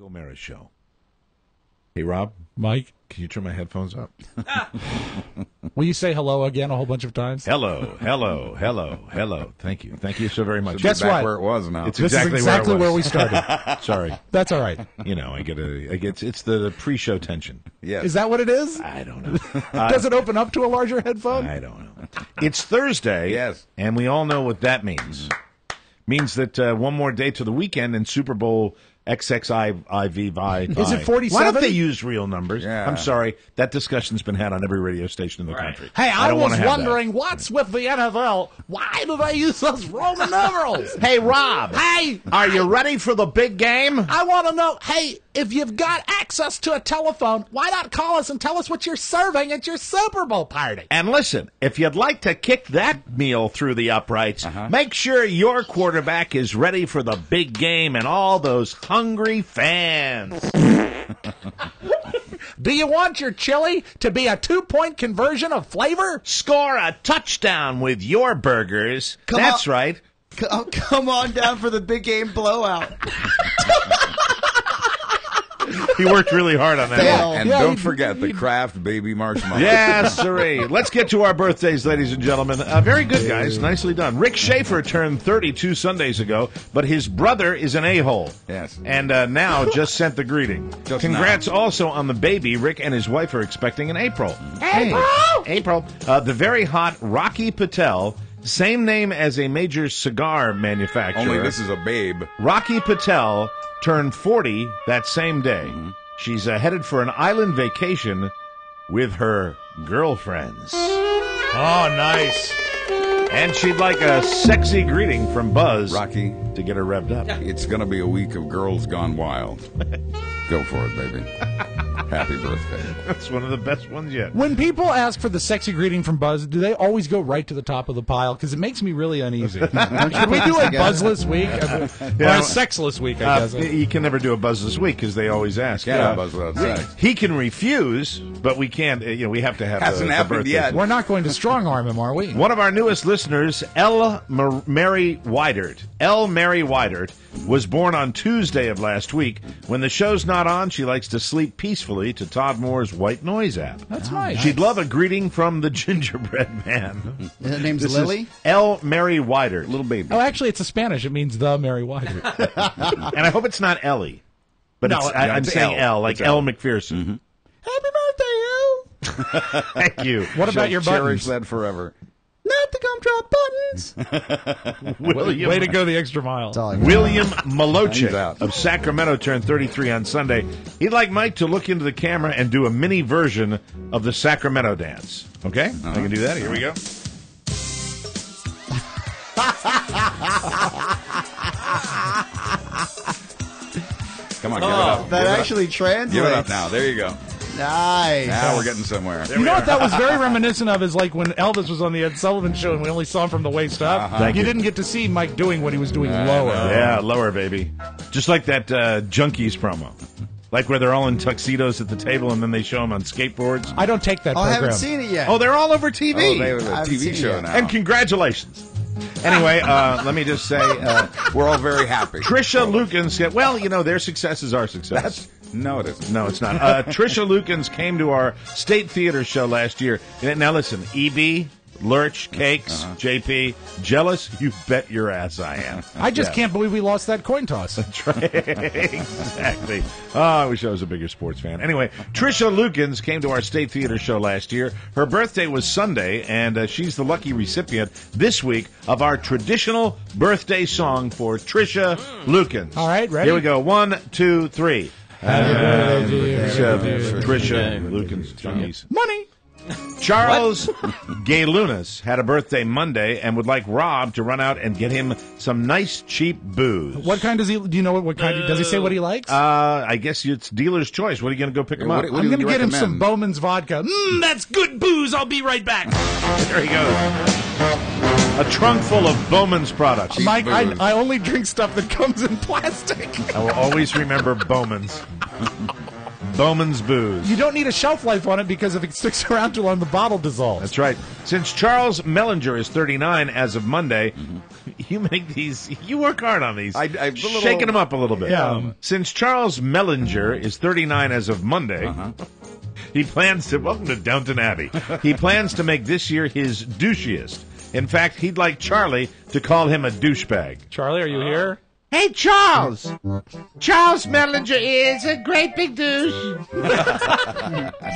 Gomera Show. Hey, Rob. Mike. Can you turn my headphones up? Will you say hello again a whole bunch of times? Hello, hello, hello, hello. Thank you. Thank you so very much. Guess what? Where it was now. It's This exactly, is exactly where we started. started. Sorry. That's all right. You know, it's the pre-show tension. Yes. Is that what it is? I don't know. Does it open up to a larger headphone? I don't know. It's Thursday. Yes. And we all know what that means. Means that one more day to the weekend and Super Bowl XXIV. Is it 47? Why don't they use real numbers? Yeah. I'm sorry. That discussion's been had on every radio station in the country. Hey, I don't was wanna have wondering what's with the NFL. Why do they use those Roman numerals? that. Hey, Rob. Hey, Are you ready for the big game? I want to know, hey, if you've got access to a telephone, why not call us and tell us what you're serving at your Super Bowl party? And listen, if you'd like to kick that meal through the uprights, make sure your quarterback is ready for the big game and all those hungry fans. Do you want your chili to be a 2-point conversion of flavor? Score a touchdown with your burgers. That's right. Come on down for the big game blowout. He worked really hard on that. And don't forget the Kraft baby marshmallow. Yes, sirree. Let's get to our birthdays, ladies and gentlemen. Very good, guys. Nicely done. Rick Schaefer turned 32 Sundays ago, but his brother is an a-hole. Yes. And now just sent the greeting. Just Congrats also on the baby Rick and his wife are expecting in April. April! The very hot Rocky Patel, same name as a major cigar manufacturer. Only this is a babe. Rocky Patel turned 40 that same day. She's headed for an island vacation with her girlfriends. Oh, nice. And she'd like a sexy greeting from Buzz Rocky, to get her revved up. it's going to be a week of girls gone wild. Go for it, baby. Happy birthday. That's one of the best ones yet. When people ask for the sexy greeting from Buzz, do they always go right to the top of the pile? Because it makes me really uneasy. Should we do a buzzless week? Or a sexless week, I guess. You can never do a Buzzless week because they always ask. Can't buzz without sex. He can refuse, but we can't. We have to have Hasn't the happened birthday. yet. We're not going to strong arm him, are we? One of our newest listeners, Mary Widert. Mary Widert was born on Tuesday of last week. When the show's not on, she likes to sleep peacefully to Todd Moore's White Noise app. That's nice. She'd love a greeting from the gingerbread man. Her name's This Lily. is Mary Widert. Little baby. Oh, actually, it's a Spanish. It means the Mary Wider. And I hope it's not Ellie. But No, I'm it's saying L. L, like It's Elle L. McPherson. Happy birthday, Elle. Thank you. What about your Cherish buttons? that forever. Not the gumdrop buttons. William, Way to go the extra mile. That's all I got. William He's Maloche out. of Sacramento turned 33 on Sunday. He'd like Mike to look into the camera and do a mini version of the Sacramento dance. Okay? I can do that. Here we go. Come on, give it up. That Give it up. actually translates. Give it up now. There you go. Nice. Now we're getting somewhere. You know what that was very reminiscent of is like when Elvis was on the Ed Sullivan Show and we only saw him from the waist up. Thank you. Didn't get to see Mike doing what he was doing lower. Yeah, lower, baby. Just like that Junkies promo. Like where they're all in tuxedos at the table and then they show them on skateboards. I don't take that Oh, I program. haven't seen it yet. Oh, they're all over TV. Oh, they have a I haven't seen TV it show yet. now. And congratulations. Anyway, let me just say, We're all very happy. Trisha Lukens, their success is our success. No, it isn't. No, it's not. Trisha Lukens came to our State Theater show last year. Now listen, EB, Lurch, Cakes, JP, jealous? You bet your ass I am. I just can't believe we lost that coin toss. Exactly. Oh, I wish I was a bigger sports fan. Anyway, Trisha Lukens came to our State Theater show last year. Her birthday was Sunday, and she's the lucky recipient this week of our traditional birthday song for Trisha Lukens. All right, ready? Here we go. 1, 2, 3. Happy birthday to you. Trisha Lukens. Junkies. Money. Charles Gaylunas had a birthday Monday and would like Rob to run out and get him some nice cheap booze. What kind does he? Do you know what kind? Does he say what he likes? I guess it's dealer's choice. What are you going to go pick him up? What I'm do going you to get him recommend? some Bowman's vodka. That's good booze. I'll be right back. There he goes. A trunk full of Bowman's products. Mike, booze. I only drink stuff that comes in plastic. I will always remember Bowman's. Bowman's Booze. You don't need a shelf life on it because if it sticks around too long, the bottle dissolves. That's right. Since Charles Mellinger is 39 as of Monday, you make these. You work hard on these. Shaking them up a little bit. Yeah. Since Charles Mellinger is 39 as of Monday, he plans to. Welcome to Downton Abbey. He plans to make this year his douchiest. In fact, he'd like Charlie to call him a douchebag. Charlie, are you here? Hey, Charles! Charles Mellinger is a great big douche.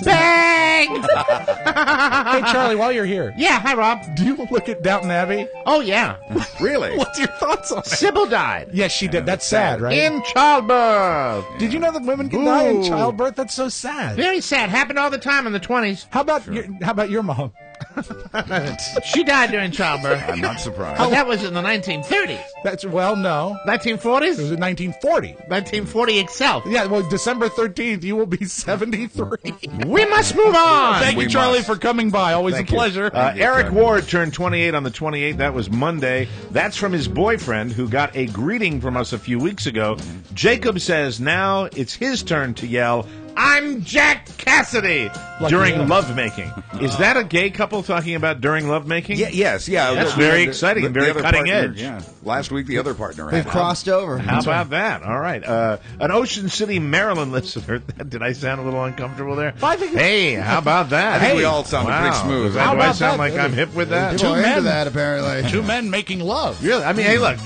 Bang! Hey, Charlie, while you're here, Yeah, hi, Rob. do you look at Downton Abbey? Oh, yeah. Really? What's your thoughts on it? Sybil died. Yes, she did. That's sad, right? In childbirth. Did you know that women can die in childbirth? That's so sad. Very sad. Happened all the time in the 20s. How about your mom? She died during childbirth. I'm not surprised. Oh, that was in the 1930s. No. 1940s? It was in 1940. 1940 itself. Yeah, well, December 13th, you will be 73. We must move on. Thank you, We Charlie, must. for coming by. Always Thank a you. pleasure. Eric Ward turned 28 on the 28th. That was Monday. That's from his boyfriend, who got a greeting from us a few weeks ago. Jacob says now it's his turn to yell, "I'm Jack Cassidy," during him. lovemaking. Is that a gay couple talking about during lovemaking? Yes. That's very exciting and very other cutting partner, edge. Yeah. Last week, the other partner They've had. crossed over. How about that? All right. An Ocean City, Maryland listener. Did I sound a little uncomfortable there? I think- Hey, how about that? I think we Hey. all sounded Wow. pretty smooth. Do How I about sound that, like I'm baby? hip with that? People are into men. that, apparently. Two men making love. Really? I mean, hey, look,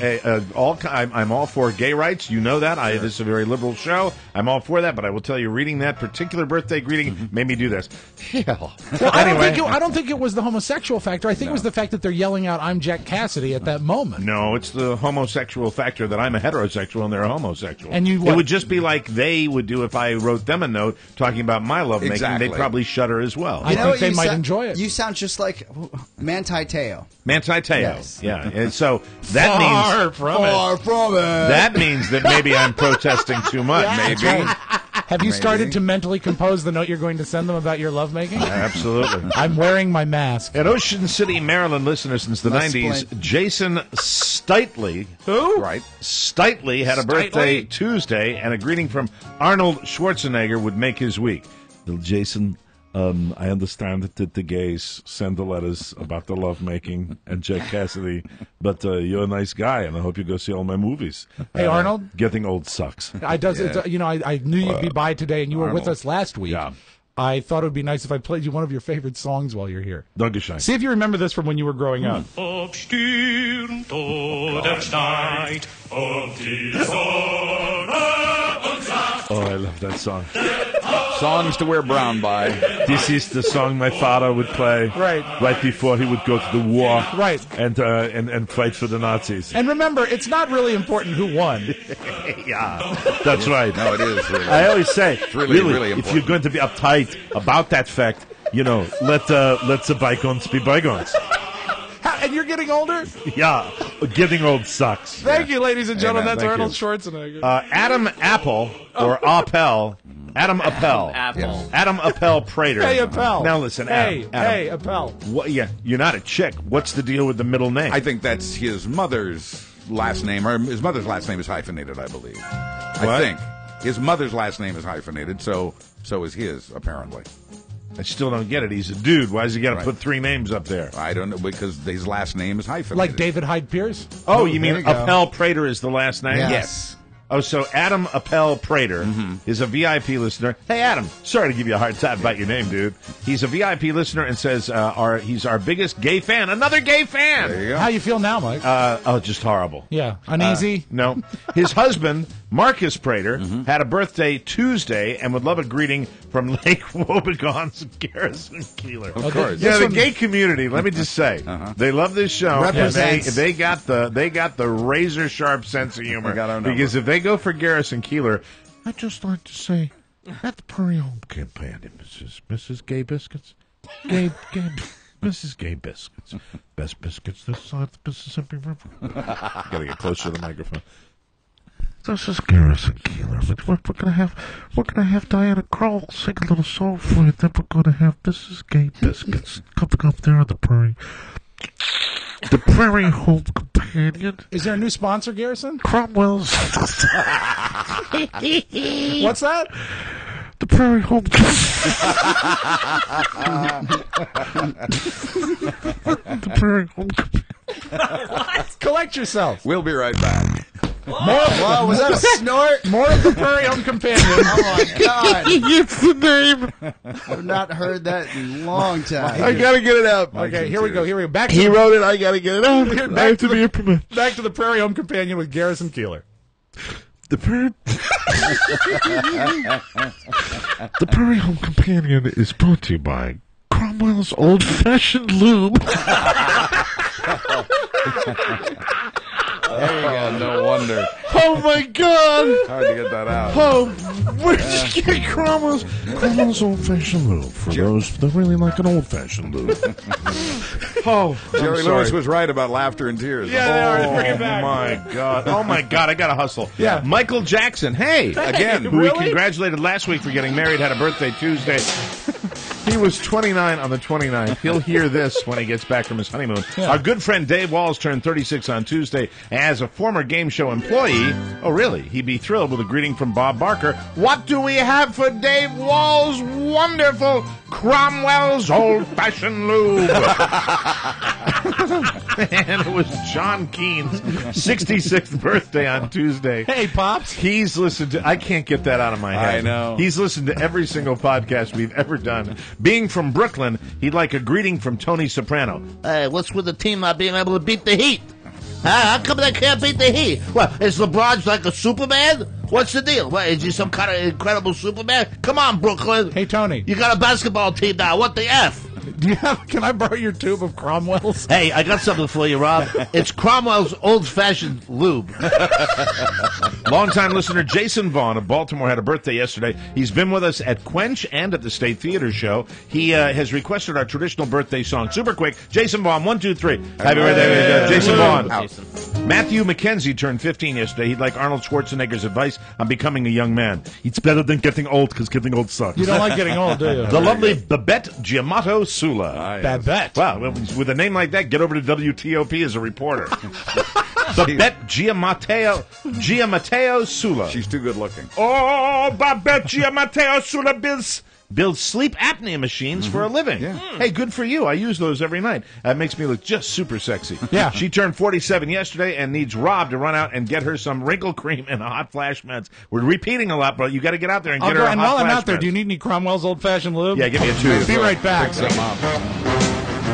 I'm all for gay rights. You know that. This is a very liberal show. I'm all for that. But I will tell you, reading that particular birthday greeting made me do this. Hell. Well, Anyway. I don't think it was the homosexual factor. I think it was the fact that they're yelling out, "I'm Jack Cassidy" at that moment. No, it's the homosexual factor that I'm a heterosexual and they're a homosexual. And you it what? would just be like they would do if I wrote them a note talking about my lovemaking. Exactly. They'd probably shudder as well. I think what they you might enjoy it. You sound just like Manti Teo. Manti Teo. Yes. Yeah. And so that means Far from it. that means that maybe I'm protesting too much. That's Maybe. right. Have you started to mentally compose the note you're going to send them about your lovemaking? Absolutely. I'm wearing my mask. An Ocean City, Maryland listener since the Let's 90s, play. Jason Steitley. Who? Right. Steitley had a birthday Steitley? Tuesday, and a greeting from Arnold Schwarzenegger would make his week. Well, Jason, I understand that the gays send the letters about the lovemaking and Jack Cassidy, but you're a nice guy, and I hope you go see all my movies. Hey, Arnold. Getting old sucks. I knew you'd be by today, and you were with us last week. Yeah. I thought it would be nice if I played you one of your favorite songs while you're here. Dankeschön. See if you remember this from when you were growing up. Stürmt oder schneit und die Sonne uns sagt. Oh, I love that song. Songs to wear brown by. This is the song my father would play Right. before he would go to the war, Right. and fight for the Nazis. And remember, it's not really important who won. Yeah, that's right. No, it is really. I always say, really if important. you're going to be uptight about that fact, let the bygones be bygones. And you're getting older? Yeah, getting old sucks. Thank you, ladies and gentlemen. Amen. That's Thank Arnold you. Schwarzenegger. Adam Apple, or Appel. Adam Appel. Adam Appel Prater. Hey, Appel. Now listen, Hey, Adam. Appel. What, yeah, you're not a chick. What's the deal with the middle name? I think that's his mother's last name, or his mother's last name is hyphenated, I believe. What? I think. His mother's last name is hyphenated, so is his, apparently. I still don't get it. He's a dude. Why does he got to Right. put three names up there? I don't know, because his last name is hyphenated. Like David Hyde Pierce? Oh, you mean there you go. Appel Prater is the last name? Yeah. Yes. Oh, so Adam Appel Prater is a VIP listener. Hey, Adam, sorry to give you a hard time about your name, dude. He's a VIP listener and says he's our biggest gay fan. Another gay fan. There you go. How you feel now, Mike? Just horrible. Yeah. Uneasy? No. His husband, Marcus Prater, had a birthday Tuesday and would love a greeting from Lake Wobegon's Garrison Keeler. Of course. Yeah, This the one- gay community. Let me just say, they love this show. And Represents. they got the razor sharp sense of humor. They got our number. Because if they go for Garrison Keeler, I'd just like to say at the Prairie Home Campaign, Mrs. Gay Biscuits, Mrs. Gay Biscuits, best biscuits this side of the Mississippi River. Gotta get closer to the microphone. This is Garrison Keeler. We're gonna have Diana Krall sing a little song for you. Then we're gonna have Mrs. Gay Biscuits coming up there on the prairie. The Prairie Home Companion. Is there a new sponsor, Garrison? Cromwell's. What's that? The Prairie Home The Prairie Home Collect yourself. We'll be right back. Whoa, was that a snort? More of the Prairie Home Companion. Oh my God! It's the name. I've not heard that in a long time. I gotta get it out. Okay, here we go. Back to He wrote it. I gotta get it out. I have to be implemented. back to the Prairie Home Companion with Garrison Keeler. The Prairie Home Companion is brought to you by Cromwell's Old Fashioned Lube. There you go. No wonder. Oh my God! Hard to get that out. Oh, where did you get Cromwell's Old Fashioned Lube? For those that really like an old fashioned lube. Jerry Lewis was right about laughter and tears. Yeah, bring it back. My God. Oh, my God. I got to hustle. Yeah. Michael Jackson. Hey, again, who really? we congratulated last week for getting married, had a birthday Tuesday. He was 29 on the 29th. He'll hear this when he gets back from his honeymoon. Yeah. Our good friend Dave Walls turned 36 on Tuesday. As a former game show employee, oh really, he'd be thrilled with a greeting from Bob Barker. What do we have for Dave Walls' wonderful Cromwell's Old-Fashioned Lube? And it was John Keene's 66th birthday on Tuesday. Hey, Pops. He's listened to, I can't get that out of my head. I know. He's listened to every single podcast we've ever done. Being from Brooklyn, he'd like a greeting from Tony Soprano. Hey, what's with the team not being able to beat the Heat? How come they can't beat the Heat? What, is LeBron like a Superman? What's the deal? What, is he some kind of incredible Superman? Come on, Brooklyn. Hey, Tony. You got a basketball team now. What the F? Can I borrow your tube of Cromwell's? Hey, I got something for you, Rob. It's Cromwell's old-fashioned lube. Longtime listener Jason Vaughn of Baltimore had a birthday yesterday. He's been with us at Quench and at the State Theater Show. He has requested our traditional birthday song. Super quick. Jason Vaughn, 1, 2, 3. Happy birthday, Jason Vaughn. Matthew McKenzie turned 15 yesterday. He'd like Arnold Schwarzenegger's advice on becoming a young man. It's better than getting old, because getting old sucks. You don't like getting old, do you? The lovely Babette Giamato Sula. Babette. Wow, with a name like that, get over to WTOP as a reporter. Babette Giamato Sula. She's too good looking. Oh, Babette Giamato Sula builds sleep apnea machines for a living. Yeah. Hey, good for you. I use those every night. That makes me look just super sexy. Yeah. She turned 47 yesterday and needs Rob to run out and get her some wrinkle cream and a hot flash meds. We're repeating a lot, but you got to get out there and get her a hot and while I'm flash out there, meds. do you need any Cromwell's old-fashioned lube? Yeah, give me a two. Be right back.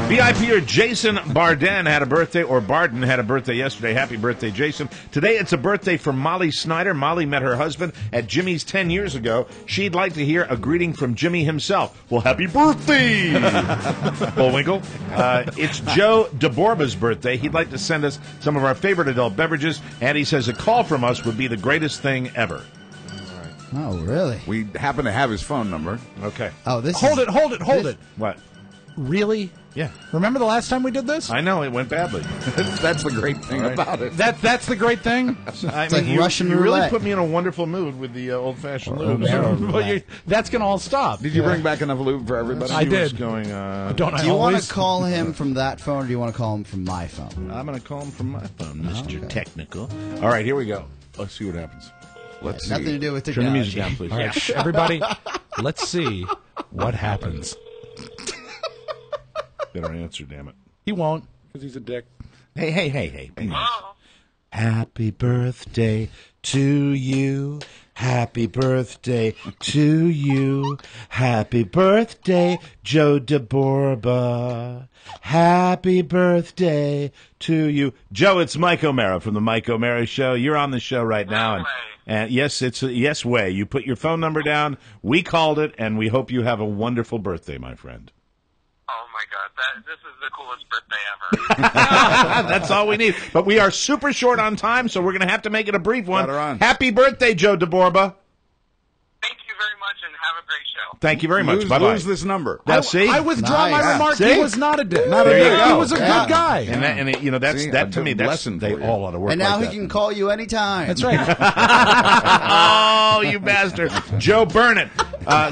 VIPer Jason Barden had a birthday, or Barden had a birthday yesterday. Happy birthday, Jason. Today it's a birthday for Molly Snyder. Molly met her husband at Jimmy's 10 years ago. She'd like to hear a greeting from Jimmy himself. Well, happy birthday, Bullwinkle. It's Joe DeBorba's birthday. He'd like to send us some of our favorite adult beverages, and he says a call from us would be the greatest thing ever. Oh, really? We happen to have his phone number. Okay. Oh, this. Hold it. What? Really? Yeah. Remember the last time we did this? I know, it went badly. That's the great thing about it. That's the great thing. I like Russian you really roulette. put me in a wonderful mood with the old-fashioned lube. Well, that's going to all stop. Did you bring back enough lube for everybody? I did. What's going on? Don't I Do you want always? to call him from that phone, or do you want to call him from my phone? I'm going to call him from my phone, Mr. okay. Technical. All right, here we go. Let's see what happens. Let's see. Nothing to do with Turn the technology. music down, please. All right, everybody, let's see what happens. Better answer, damn it. He won't, because he's a dick. Hey. Be nice. Happy birthday to you. Happy birthday to you. Happy birthday, Joe DeBorba. Happy birthday to you. Joe, it's Mike O'Mara from the Mike O'Mara Show. You're on the show right now. And yes, it's a yes way. You put your phone number down. We called it, and we hope you have a wonderful birthday, my friend. Oh my God, this is the coolest birthday ever. That's all we need. But we are super short on time, so we're going to have to make it a brief one. Got her on. Happy birthday, Joe DeBorba. Thank you very much and have a great show. Thank you very much. Bye-bye. Lose this number. Now, see? I withdraw Nice. my remark. See? He was not a dick. There you go. He was a good guy. And you know, that's See, that a to me. good That's lesson they for you. all ought to work And now like he that. can call you anytime. That's right. Oh, you bastard. Joe Burnett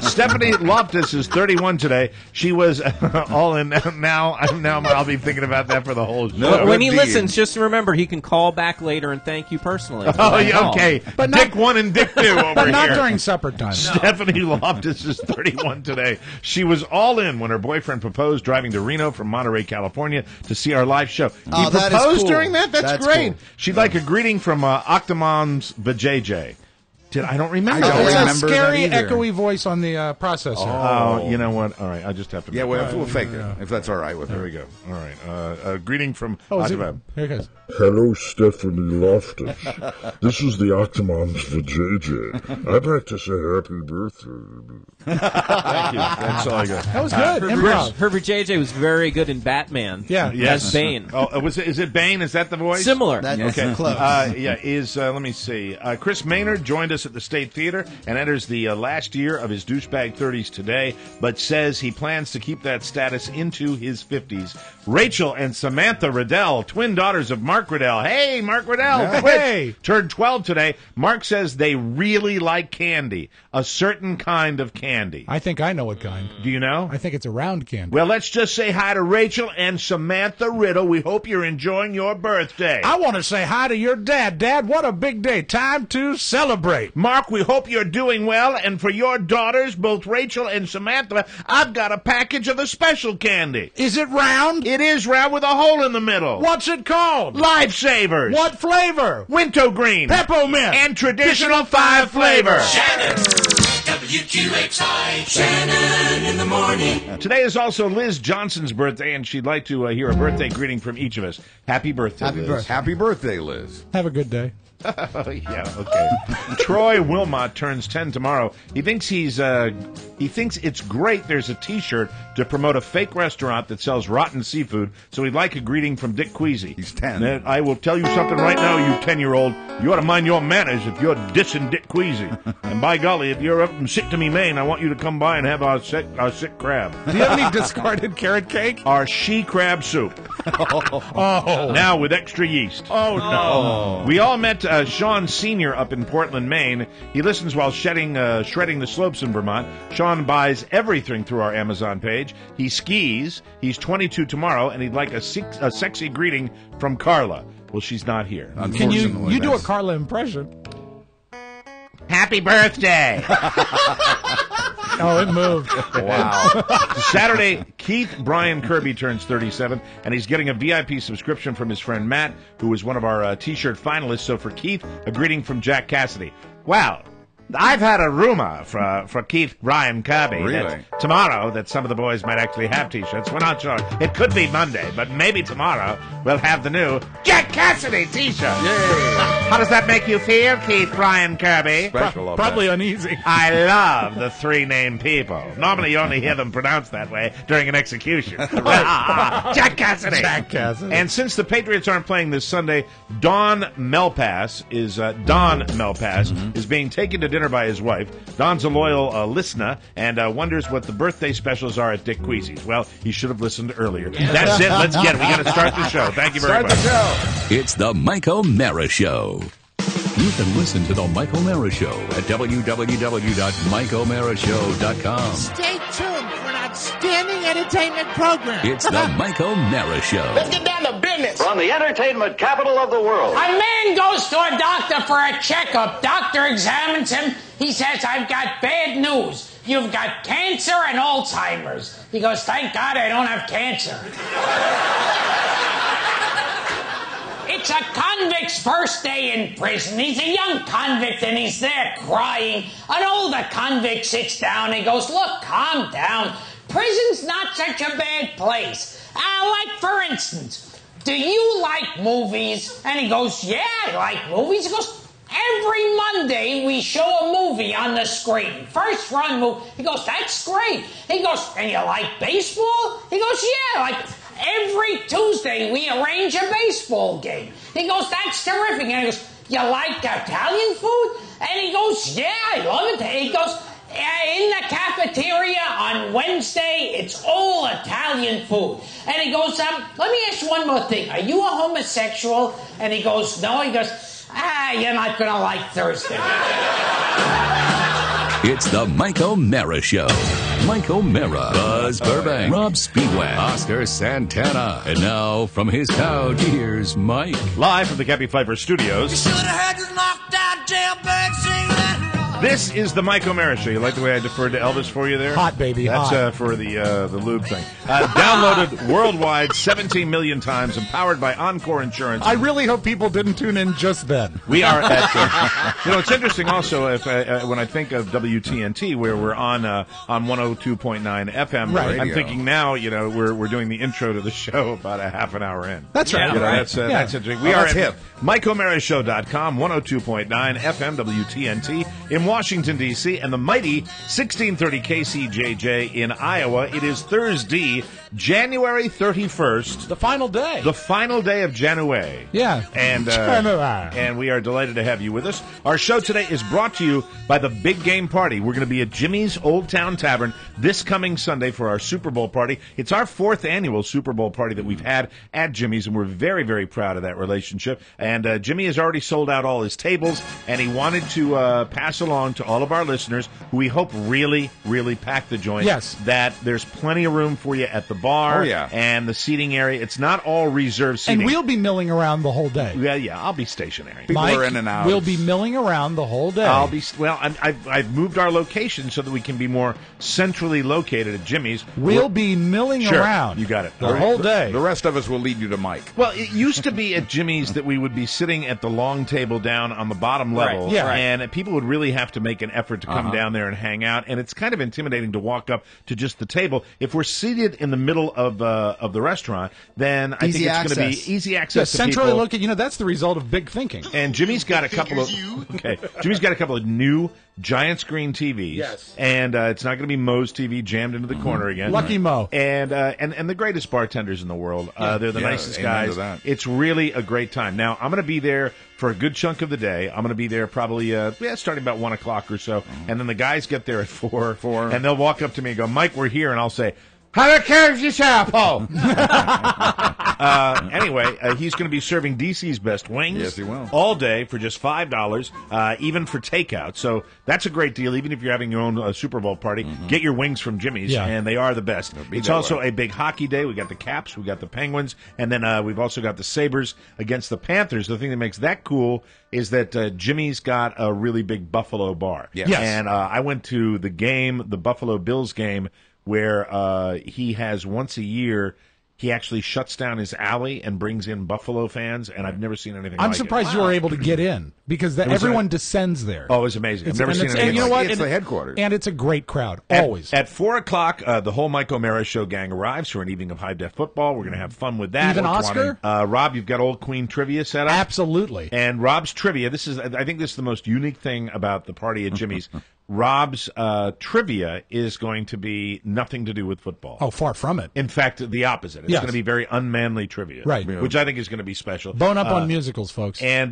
Stephanie Loftus is 31 today. She was all in. Now I'll be thinking about that for the whole show. No, when he listens, just remember he can call back later and thank you personally. Oh, yeah, okay. But Dick 1 and Dick 2 over But not here. during supper time. Stephanie Loftus is 31 today. She was all in when her boyfriend proposed, driving to Reno from Monterey, California, to see our live show. He that is proposed cool. during that? That's great. Cool. She'd like a greeting from Octomom's Vajayjay. I don't remember. It's that. a scary, echoey voice on the processor. Oh, you know what? All right, I just have to. Yeah, we'll fake it, if that's all right with her. There we go. All right. A greeting from Octomom. Here it goes. Hello, Stephanie Loftus. This is the Octomom's for JJ. I'd like to say happy birthday. Thank you. That's all I got. That was good. Improv. Herbert JJ was very good in Batman. Yeah. Yes. As Bane. Oh, is it Bane? Is that the voice? Similar. Okay. Close. Let me see. Chris Maynard joined us at the State Theater and enters the last year of his douchebag 30s today, but says he plans to keep that status into his 50s. Rachel and Samantha Riddell, twin daughters of Mark Riddell. Hey, Mark Riddell. Hey. Turned 12 today. Mark says they really like candy, a certain kind of candy. I think I know what kind. Do you know? I think it's a round candy. Well, let's just say hi to Rachel and Samantha Riddle. We hope you're enjoying your birthday. I want to say hi to your dad. Dad, what a big day. Time to celebrate. Mark, we hope you're doing well. And for your daughters, both Rachel and Samantha, I've got a package of a special candy. Is it round? It is round with a hole in the middle. What's it called? Lifesavers. What flavor? Wintergreen. Peppermint. And traditional 5 flavor. Shannon. WQXI. Shannon in the morning. Today is also Liz Johnson's birthday, and she'd like to hear a birthday greeting from each of us. Happy birthday, Liz. Happy birthday, Liz. Have a good day. Yeah, okay. Troy Wilmot turns 10 tomorrow. He thinks it's great there's a T-shirt to promote a fake restaurant that sells rotten seafood, so he'd like a greeting from Dick Queasy. He's 10. And I will tell you something right now, you 10-year-old. You ought to mind your manners if you're dissing Dick Queasy. And by golly, if you're up in Sick to Me, Maine, I want you to come by and have our sick crab. Do you have any discarded carrot cake? Our she crab soup. Oh. Now with extra yeast. Oh, no. We all met Sean Sr. up in Portland, Maine. He listens while shredding the slopes in Vermont. Sean buys everything through our Amazon page. He skis. He's 22 tomorrow, and he'd like a sexy greeting from Carla. Well, she's not here. Can you do a Carla impression? Happy birthday! Oh, it moved. Wow. Saturday, Keith Brian Kirby turns 37, and he's getting a VIP subscription from his friend Matt, who is one of our T-shirt finalists. So for Keith, a greeting from Jack Cassidy. Wow. I've had a rumor for Keith Brian Kirby that tomorrow that some of the boys might actually have T-shirts. We're not sure. It could be Monday, but maybe tomorrow we'll have the new Jack Cassidy T-shirt. Yay. How does that make you feel, Keith Brian Kirby? Probably uneasy. I love the 3 named people. Normally you only hear them pronounced that way during an execution. Jack Cassidy. Jack Cassidy. And since the Patriots aren't playing this Sunday, Don Melpass is being taken to dinner by his wife. Don's a loyal listener and wonders what the birthday specials are at Dick Queasy's. Well, he should have listened earlier. That's it. Let's get it. We got to start the show. Thank you very much. It's the Mike O'Mara Show. You can listen to the Mike O'Mara Show at www.mikeomarashow.com. Stay tuned for an outstanding entertainment program. It's the Mike O'Mara Show. Let's get down to business. From the entertainment capital of the world. A man goes to a doctor for a checkup. Doctor examines him. He says, I've got bad news. You've got cancer and Alzheimer's. He goes, thank God I don't have cancer. It's a convict's first day in prison. He's a young convict and he's there crying. An older convict sits down and goes, look, calm down. Prison's not such a bad place. Like, for instance, do you like movies? And he goes, yeah, I like movies. He goes, every Monday we show a movie on the screen. First run movie. He goes, that's great. He goes, and you like baseball? He goes, yeah, like every Tuesday we arrange a baseball game. He goes, that's terrific. And he goes, you like Italian food? And he goes, yeah, I love it. He goes, in the cafeteria on Wednesday, it's all Italian food. And he goes, let me ask you one more thing. Are you a homosexual? And he goes, no. He goes, you're not going to like Thursday. It's the Mike O'Mara Show. Mike O'Mara, Buzz Burbank, Rob Speedway, Oscar Santana. And now, from his couch, here's Mike. Live from the Cappy Pfeiffer Studios. This is the Mike O'Mara Show. You like the way I deferred to Elvis for you there? Hot, baby, That's hot. For the lube thing. Downloaded worldwide 17 million times and powered by Encore Insurance. I really hope people didn't tune in just then. We are at, it's interesting also if when I think of WTNT, where we're on 102.9 FM, Right. I'm thinking now, we're doing the intro to the show about a half an hour in. That's right. That's interesting. We are at MikeO'MaraShow.com, 102.9 FM, WTNT in Washington, D.C., and the mighty 1630 KCJJ in Iowa. It is Thursday, January 31st. The final day. The final day of January. Yeah. And we are delighted to have you with us. Our show today is brought to you by the Big Game Party. We're going to be at Jimmy's Old Town Tavern this coming Sunday for our Super Bowl party. It's our 4th annual Super Bowl party that we've had at Jimmy's, and we're very, very proud of that relationship. And Jimmy has already sold out all his tables, and he wanted to pass along to all of our listeners, who we hope really, really pack the joint. Yes. That there's plenty of room for you at the bar. Oh, yeah. And the seating area. It's not all reserved seating. And we'll be milling around the whole day. Yeah, I'll be stationary. People Mike, are in and out. We'll be milling around the whole day. I've moved our location so that we can be more centrally located at Jimmy's. We'll be milling around. You got it. The whole day. The rest of us will lead you to Mike. Well, it used to be at Jimmy's that we would be sitting at the long table down on the bottom level, Yeah. and people would really have to make an effort to come down there and hang out, and it's kind of intimidating to walk up to just the table. If we're seated in the middle of the restaurant, then I think it's going to be easy access to centrally people. located. That's the result of big thinking. And Jimmy's got a couple of Jimmy's got a couple of new giant screen TVs. Yes. And it's not going to be Moe's TV jammed into the corner again. Lucky Mo. And the greatest bartenders in the world. They're the nicest amen guys. to that. It's really a great time. Now, I'm going to be there for a good chunk of the day. I'm going to be there probably starting about 1 o'clock or so. And then the guys get there at 4. And they'll walk up to me and go, "Mike, we're here." And I'll say, "How the carriage yourself, Paul?" Anyway, he's going to be serving DC's best wings. Yes, he will. All day for just $5, even for takeout. So that's a great deal. Even if you're having your own Super Bowl party, get your wings from Jimmy's, and they are the best. It's also a big hockey day. We got the Caps, we got the Penguins, and then we've also got the Sabres against the Panthers. The thing that makes that cool is that Jimmy's got a really big Buffalo bar. Yes. And I went to the game, the Buffalo Bills game, where he has once a year, he actually shuts down his alley and brings in Buffalo fans, and I've never seen anything like it. I'm surprised you were able to get in, because everyone descends there. Oh, it was amazing. I've never seen anything and you know like what? it. It's the headquarters. And it's a great crowd, always. At 4 o'clock, the whole Mike O'Mara Show gang arrives for an evening of high-def football. We're going to have fun with that. Even Oscar? Rob, you've got Old Queen trivia set up? Absolutely. And Rob's trivia, I think this is the most unique thing about the party at Jimmy's. Rob's trivia is going to be nothing to do with football. Oh, far from it. In fact, the opposite. It's going to be very unmanly trivia. Right. Which I think is going to be special. Bone up on musicals, folks. And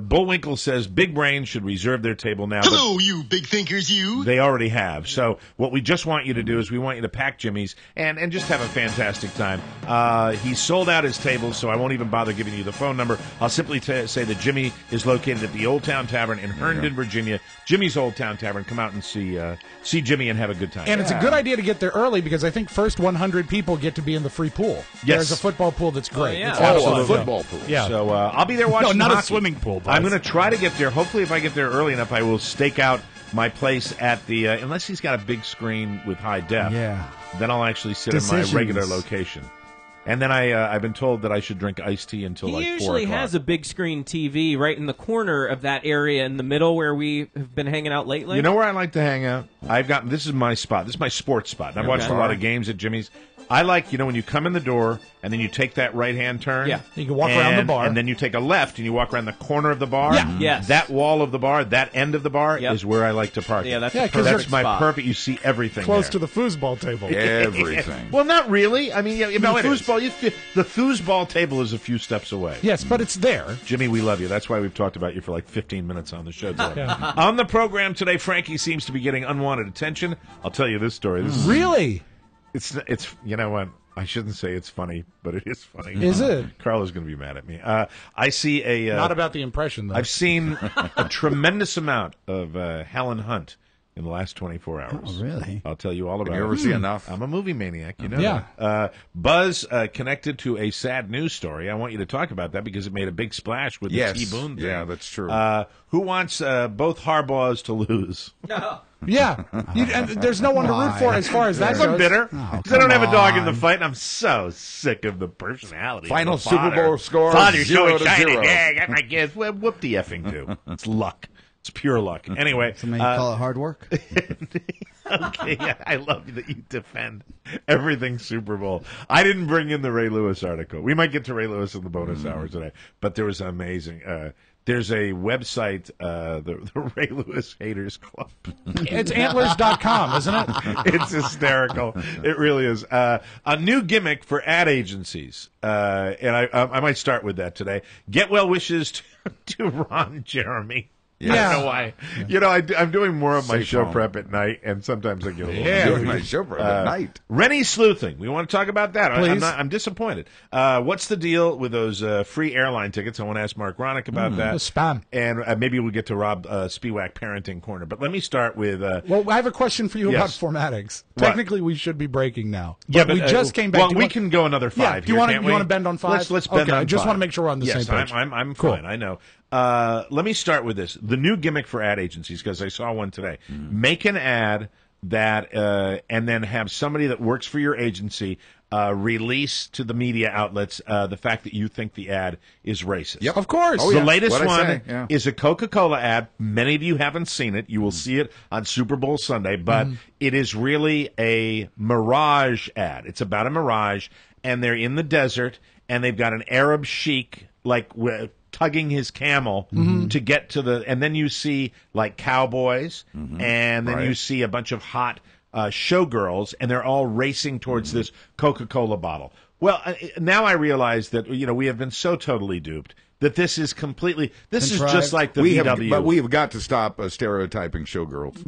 Bullwinkle says big brains should reserve their table now. Hello, you big thinkers, you. They already have. So what we just want you to do is we want you to pack Jimmy's and just have a fantastic time. He sold out his tables, so I won't even bother giving you the phone number. I'll simply say that Jimmy is located at the Old Town Tavern in Herndon, Virginia. Jimmy's Old Town Tavern. Come out and see Jimmy and have a good time. And it's a good idea to get there early, because I think first 100 people get to be in the free pool. Yes. There's a football pool that's great. yeah. It's A absolutely football pool. Yeah. So I'll be there watching No, not hockey. a swimming pool. I'm going to try to get there. Hopefully, if I get there early enough, I will stake out my place at the unless he's got a big screen with high def. Yeah. Then I'll actually sit in my regular location. And then I've been told that I should drink iced tea until He like 4 usually o'clock. has a big screen TV right in the corner of that area in the middle where we have been hanging out lately. You know where I like to hang out? This is my spot. This is my sports spot. And I've watched a lot of games at Jimmy's. I like, when you come in the door and then you take that right-hand turn. Yeah. You can walk around the bar. And then you take a left and you walk around the corner of the bar. Yeah. Yes. That wall of the bar, that end of the bar is where I like to park. Yeah, that's That's my perfect. You see everything close there. to the foosball table. Everything. Well, not really. I mean, the foosball table is a few steps away. Yes, but it's there. Jimmy, we love you. That's why we've talked about you for like 15 minutes on the show today. On the program today, Frankie seems to be getting unwanted attention. I'll tell you this story. Really? It's you know what? I shouldn't say it's funny, but it is funny. Is it? Carla's going to be mad at me. I see a... Not about the impression, though. I've seen a tremendous amount of Helen Hunt in the last 24 hours. Oh, really? I'll tell you all about it. You ever see enough? I'm a movie maniac, you know. Yeah. that. Buzz connected to a sad news story. I want you to talk about that because it made a big splash with the T. Boone thing. Yeah, that's true. Who wants both Harbaughs to lose? Yeah, and there's no one to root for as far as that goes. I'm bitter because I don't have a dog in the fight, and I'm so sick of the personality. Final of the Super Bowl score: Father's so 0-0. excited. Yeah, I got my kids. Whoop the effing do. It's luck. It's pure luck. Anyway, So maybe you call it hard work. Okay, yeah, I love that you defend everything Super Bowl. I didn't bring in the Ray Lewis article. We might get to Ray Lewis in the bonus hour today, but there was amazing. There's a website, the Ray Lewis Haters Club. It's antlers.com, isn't it? It's hysterical. It really is. A new gimmick for ad agencies, and I might start with that today. Get well wishes to Ron Jeremy. Yeah. I don't know why. Yeah. You know, I'm doing more of my Safe show home. prep at night, and sometimes I get a little Doing my show prep at night. Rennie sleuthing. We want to talk about that. Please. I'm disappointed. What's the deal with those free airline tickets? I want to ask Mark Ronick about that. The spam. And maybe we'll get to Rob Spiewak Parenting Corner. But let me start with... Well, I have a question for you Yes. about formatics. What? Technically, we should be breaking now. Yeah, but we just came back. Well, to we can go another 5 Yeah, do you here, want can't to we? bend on 5? Let's bend okay, on I just 5. want to make sure we're on the Yes, same page. I'm Cool. fine. I know. Let me start with this. The new gimmick for ad agencies, because I saw one today. Make an ad that, and then have somebody that works for your agency release to the media outlets the fact that you think the ad is racist. Yep. Of course. Oh, The yeah. latest What'd I one say? Yeah. is a Coca-Cola ad. Many of you haven't seen it. You will see it on Super Bowl Sunday, but it is really a mirage ad. It's about a mirage, and they're in the desert, and they've got an Arab sheik tugging his camel to get to the, and then you see like cowboys, and then you see a bunch of hot showgirls, and they're all racing towards this Coca-Cola bottle. Well, now I realize that we have been so totally duped that this is completely. This Contrived. is just like the We VW. but we have got to stop stereotyping showgirls.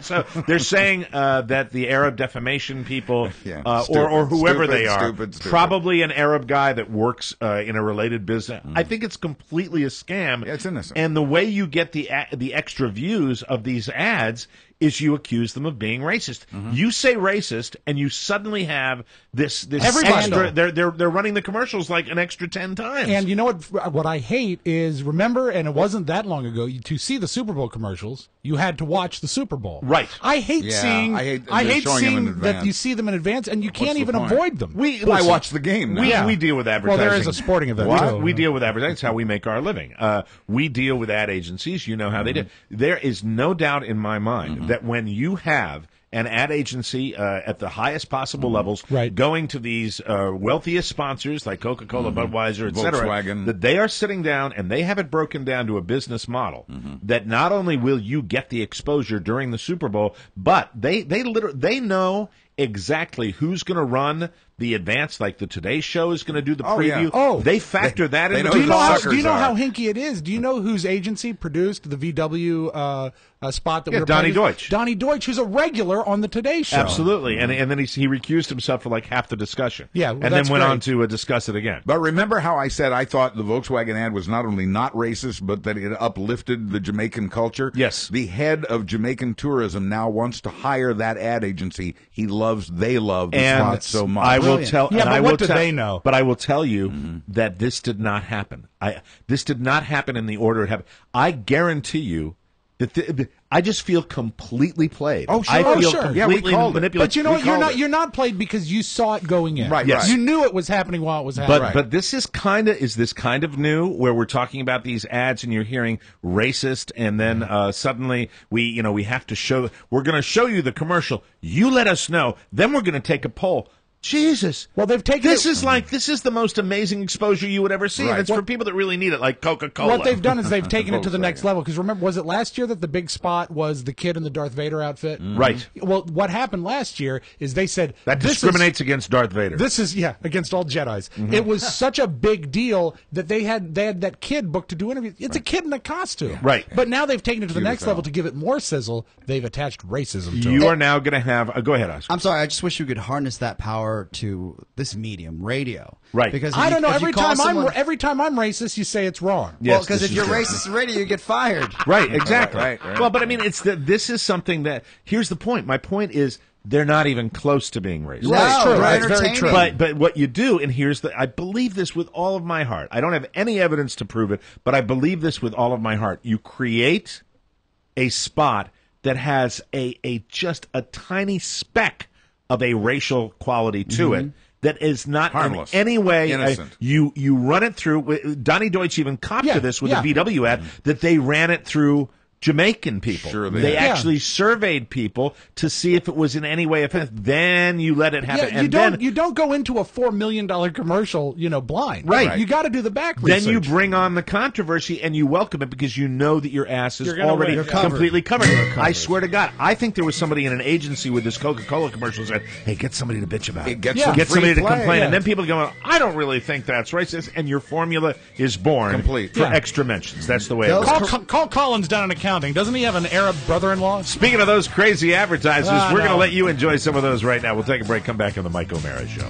So they're saying that the Arab defamation people, Yeah. or whoever Stupid, they are, stupid. probably an Arab guy that works in a related business. I think it's completely a scam. Yeah, it's innocent. And the way you get the extra views of these ads is you accuse them of being racist. You say racist, and you suddenly have this extra. They're running the commercials like an extra 10 times. And you know what I hate is, remember, and it wasn't that long ago, to see the Super Bowl commercials, you had to watch the Super Bowl. Right. I hate Yeah, seeing I hate showing them in seeing that advance. you see them in advance and you can't the even point? avoid them. I watch the game now. We deal with advertising. Well, there is a sporting event, too. We deal with advertising. That's how we make our living. We deal with ad agencies. You know how they do. There is no doubt in my mind that when you have an ad agency at the highest possible levels going to these wealthiest sponsors like Coca-Cola, Budweiser, et cetera, Volkswagen. that they are sitting down and they have it broken down to a business model that not only will you get the exposure during the Super Bowl, but they know exactly who's going to run the advance, like the Today Show is going to do the preview. They factor that in. Do you know how hinky it is? Do you know whose agency produced the VW spot that we're Donnie playing? Deutsch. Donnie Deutsch, who's a regular on the Today Show. Absolutely, and then he recused himself for like half the discussion. Yeah, and then went on to discuss it again. But remember how I said I thought the Volkswagen ad was not only not racist, but that it uplifted the Jamaican culture? Yes. The head of Jamaican tourism now wants to hire that ad agency. They love the spot so much. I will tell. Yeah, and but I what will do tell, they know? But I will tell you that this did not happen. This did not happen in the order it happened. I guarantee you that I just feel completely played. Oh, sure. I feel sure. completely manipulated. But you know what? You're not played because you saw it going in. Right. Yes. You knew it was happening while it was happening. But this is kind of new, where we're talking about these ads and you're hearing racist, and then suddenly we have to show. We're going to show you the commercial. You let us know. Then we're going to take a poll. Jesus. Well, they've taken this is the most amazing exposure you would ever see. And it's for people that really need it, like Coca-Cola. What they've done is they've taken it to the next level. Because remember, was it last year that the big spot was the kid in the Darth Vader outfit? Right. Well, what happened last year is they said that discriminates against Darth Vader. This is against all Jedis. It was such a big deal that they had that kid booked to do interviews. It's a kid in a costume. Right. But now they've taken it to the next level to give it more sizzle. They've attached racism to it. You are now going to have. Go ahead, Oscar. I'm sorry. I just wish you could harness that power more to this medium, radio. Right. Because I don't know. Every time I'm racist, you say it's wrong. Well, because if you're racist in radio, you get fired. Right, exactly. Right. Well, but I mean, this is something that, here's the point. My point is, they're not even close to being racist. That's true. That's very true. But what you do, and I believe this with all of my heart. I don't have any evidence to prove it, but I believe this with all of my heart. You create a spot that has just a tiny speck of a racial quality to it that is not harmless, in any way innocent. You run it through. Donnie Deutsch even copped to this with the VW ad that they ran it through Jamaican people. Sure they actually surveyed people to see if it was in any way offensive. Then you let it happen. Yeah, you don't go into a $4 million commercial, blind. Right. You got to do the back Then research. you bring on the controversy and you welcome it because you know that your ass is already covered. completely covered. I swear to God, I think there was somebody in an agency with this Coca-Cola commercial who said, "Hey, get somebody to bitch about it. Get somebody to play. complain." Yeah. And then people go, "I don't really think that's racist." And your formula is born Complete. for extra mentions. That's the way it works. Call Collins down in accounting. Doesn't he have an Arab brother-in-law? Speaking of those crazy advertisers, we're going to no. let you enjoy some of those right now. We'll take a break, come back on the Mike O'Mara Show.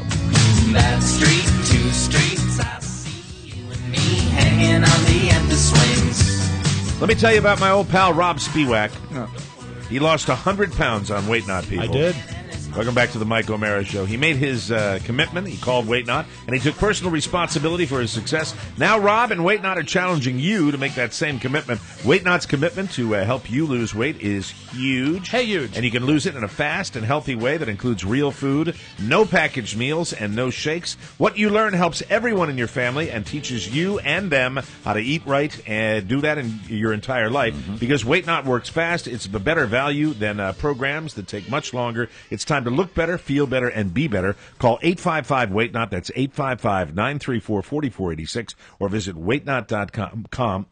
That street, 2 streets, I see you and me hanging on the end of swings. Let me tell you about my old pal, Rob Spiewak. He lost 100 pounds on Weight Not, people. I did. Welcome back to the Mike O'Mara Show. He made his commitment. He called Weight Not, and he took personal responsibility for his success. Now Rob and Weight Not are challenging you to make that same commitment. Weight Not's commitment to help you lose weight is huge. Hey, huge. And you can lose it in a fast and healthy way that includes real food, no packaged meals, and no shakes. What you learn helps everyone in your family and teaches you and them how to eat right and do that in your entire life. Because Weight Not works fast. It's a better value than programs that take much longer. It's time to look better, feel better, and be better. Call 855-WEIGHT-NOT. That's 855-934-4486. Or visit weightnot.com.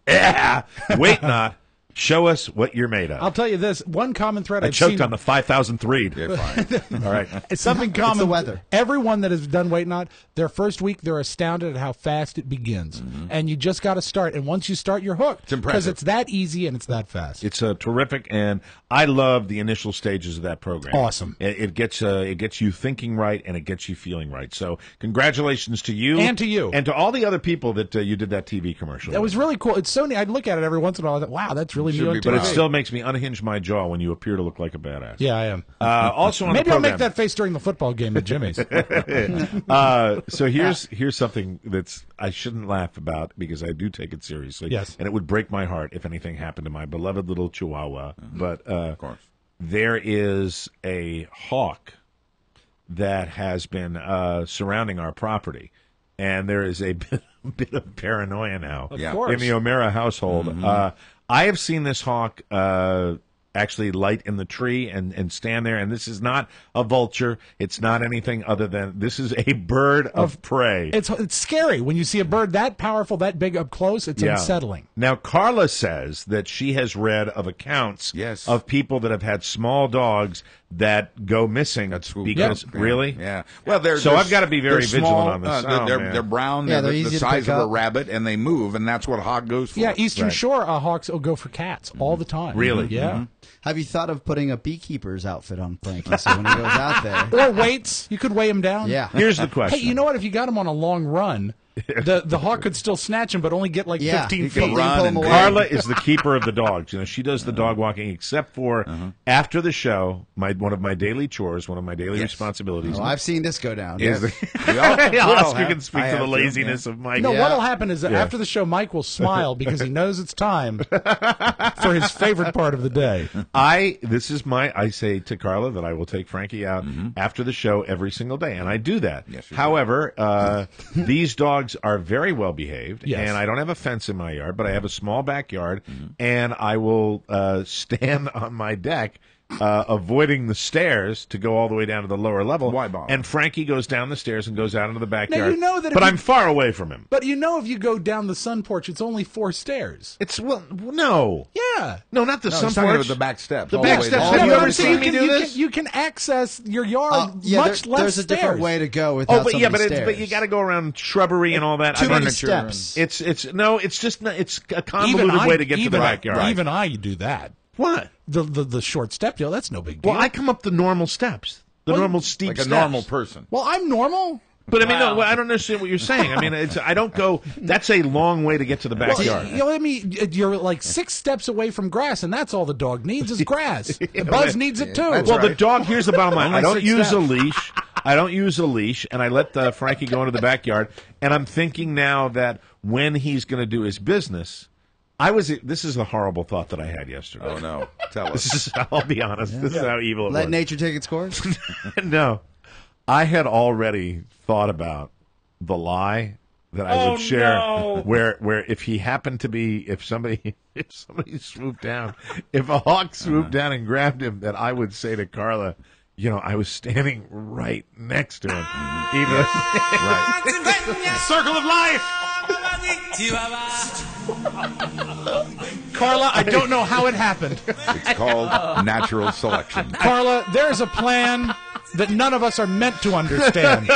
Weight Not. Show us what you're made of. I'll tell you this. One common thread I I've choked seen... on the 5,000th read. Yeah, fine. All right. It's something common. It's the weather. Everyone that has done Weight Not, their first week, they're astounded at how fast it begins. And you just got to start. And once you start, you're hooked. It's impressive. Because it's that easy and it's that fast. It's terrific, and I love the initial stages of that program. Awesome. It gets you thinking right, and it gets you feeling right. So congratulations to you. And to you. And to all the other people that you did that TV commercial That with. was really cool. It's so neat. I'd look at it every once in a while. I thought, wow, that's really Should new. be on proud. But it TV. still makes me unhinge my jaw when you appear to look like a badass. Yeah, I am. Also on Maybe the I'll program, make that face during the football game at Jimmy's. So here's something that's I shouldn't laugh about because I do take it seriously. Yes. And it would break my heart if anything happened to my beloved little Chihuahua. But Of course. there is a hawk that has been surrounding our property, and there is a bit of paranoia now Of course. in the O'Mara household. I have seen this hawk actually light in the tree and stand there, and this is not a vulture. It's not anything other than this is a bird of prey. It's scary when you see a bird that powerful, that big up close. It's unsettling. Now, Carla says that she has read of accounts of people that have had small dogs that go missing. Because really, Well, so I've got to be very they're vigilant small, on this. They're brown. Yeah, they're they're the easy to size pick of a up. rabbit, and they move, and that's what a hawk goes for. Yeah, Eastern Shore hawks will go for cats all the time. Really? Yeah. Have you thought of putting a beekeeper's outfit on Frankie so when he goes out there? Or weights. You could weigh him down. Yeah. Here's the question. Hey, you know what? If you got him on a long run, the hawk could still snatch him, but only get like 15 feet. Carla is the keeper of the dogs. You know, she does the dog walking, except for after the show. One of my daily chores, one of my daily responsibilities. Oh, I've seen this go down. Is we all Oscar have. can speak I to the have to, laziness of Mike. No, what'll happen is that after the show, Mike will smile because he knows it's time for his favorite part of the day. I say to Carla that I will take Frankie out after the show every single day, and I do that. However, these dogs are very well behaved, and I don't have a fence in my yard, but I have a small backyard, and I will stand on my deck, avoiding the stairs to go all the way down to the lower level. And Frankie goes down the stairs and goes out into the backyard. Now, you know that but I'm far away from him. But you know if you go down the sun porch, it's only 4 stairs. No. Yeah. No, not the sun it's talking porch. about the back steps. The all back way steps. down. Have you ever seen me do this? You can access your yard much less There's a different way to go without but so yeah, many but stairs. you got to go around shrubbery and all that. Too many steps. It's just it's a convoluted way to get to the backyard. Even I do that. What? The short step deal, that's no big deal. Well, I come up the normal steps. The normal steep like steps. a normal person. Well, I'm normal. But I mean, no, I don't understand what you're saying. I mean, I don't go. That's a long way to get to the backyard. Well, I mean, you're like 6 steps away from grass, and that's all the dog needs is grass. The Buzz needs it too. Well, the dog. Here's the bottom line. I don't use a leash. I don't use a leash, and I let Frankie go into the backyard. And I'm thinking now that when he's going to do his business, this is a horrible thought that I had yesterday. Oh no! Tell us. I'll be honest. This is how evil it was. Let nature take its course. No. I had already thought about the lie that I would share, where if he happened to be, if somebody swooped down, if a hawk swooped down and grabbed him, that I would say to Carla, I was standing right next to him. Even Right. Circle of life. Carla, I don't know how it happened. It's called natural selection. Carla, there's a plan that none of us are meant to understand.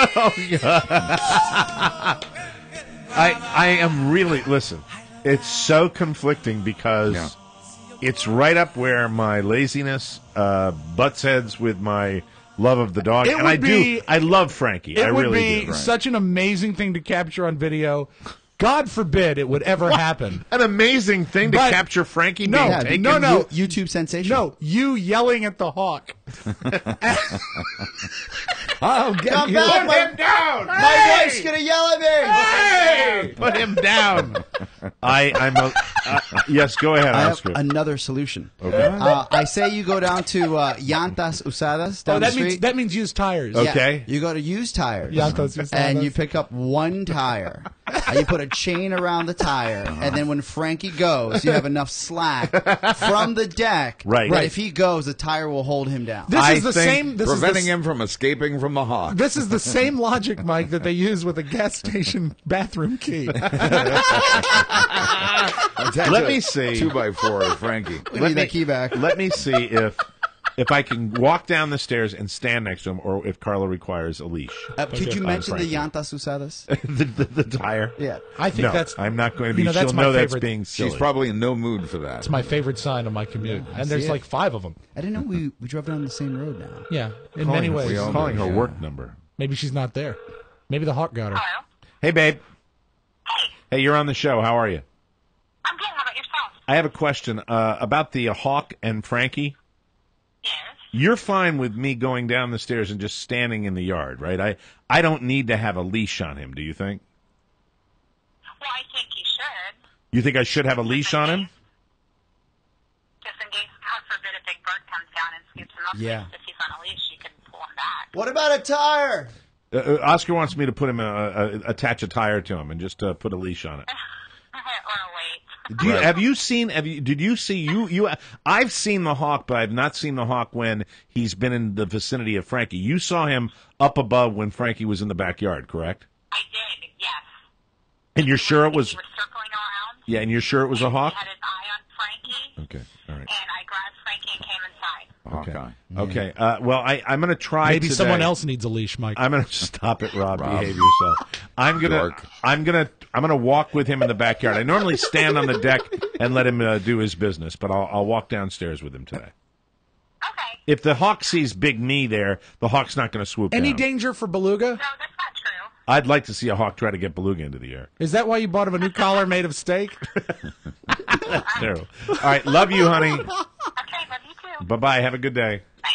I am really, listen, it's so conflicting because it's right up where my laziness butts heads with my love of the dog. I love Frankie. I really do. It would be such an amazing thing to capture on video. God forbid it would ever happen. An amazing thing to capture Frankie being taken. No. YouTube sensation. No, you yelling at the hawk. I'll get Come you. back, Put him down! My wife's gonna yell at me. Hey! Put him down. Yes, go ahead, I have Oscar. another solution. Okay. I say you go down to Llantas Usadas down the street. That means use tires. Okay. You go to used tires. Llantas Usadas. And you pick up one tire. And you put a chain around the tire. And then when Frankie goes, you have enough slack from the deck. Right. That if he goes, the tire will hold him down. Preventing him from escaping from the hawk. This is the same logic, Mike, that they use with a gas station bathroom key. Let me see. 2x4, Frankie. We need that key back. Let me see if I can walk down the stairs and stand next to him, or if Carla requires a leash. Could you mention the Llantas Usadas? the tire? Yeah. I think I'm not going to be. that's she'll my know that's favorite. being silly. She's probably in no mood for that. It's my favorite sign on my commute. And there's like 5 of them. I didn't know we drove down the same road now. Yeah, in many ways. She's calling her work number. Maybe she's not there. Maybe the hawk got her. Hello? Hey, babe. Hey, you're on the show. How are you? I'm good. How about yourself? I have a question about the hawk and Frankie. Yes. You're fine with me going down the stairs and just standing in the yard, right? I don't need to have a leash on him, do you think? Well, I think you should. You think I should have a leash on him? Just in case, God forbid, a big bird comes down and scoops him up. Yeah. If he's on a leash, you can pull him back. What about a tire? Oscar wants me to put him attach a tire to him and just put a leash on it. Or wait. Have you seen? Did you see? You? I've seen the hawk, but I've not seen the hawk when he's been in the vicinity of Frankie. You saw him up above when Frankie was in the backyard, correct? I did, yes. And you're sure it was? He was circling around. Yeah, and you're sure it was a hawk? He had his eye on Frankie. Okay, all right. And I grabbed Frankie and came inside. Okay. Okay. Well, I'm going to try. Maybe today. someone else needs a leash, Mike. I'm going to stop it, Rob. Behave yourself. I'm gonna walk with him in the backyard. I normally stand on the deck and let him do his business, but I'll walk downstairs with him today. Okay. If the hawk sees Big Me there, the hawk's not going to swoop Any down. danger for Beluga? No, that's not true. I'd like to see a hawk try to get Beluga into the air. Is that why you bought him a new collar made of steak? That's terrible. All right. Love you, honey. Okay, love you too. Bye-bye. Have a good day. Bye.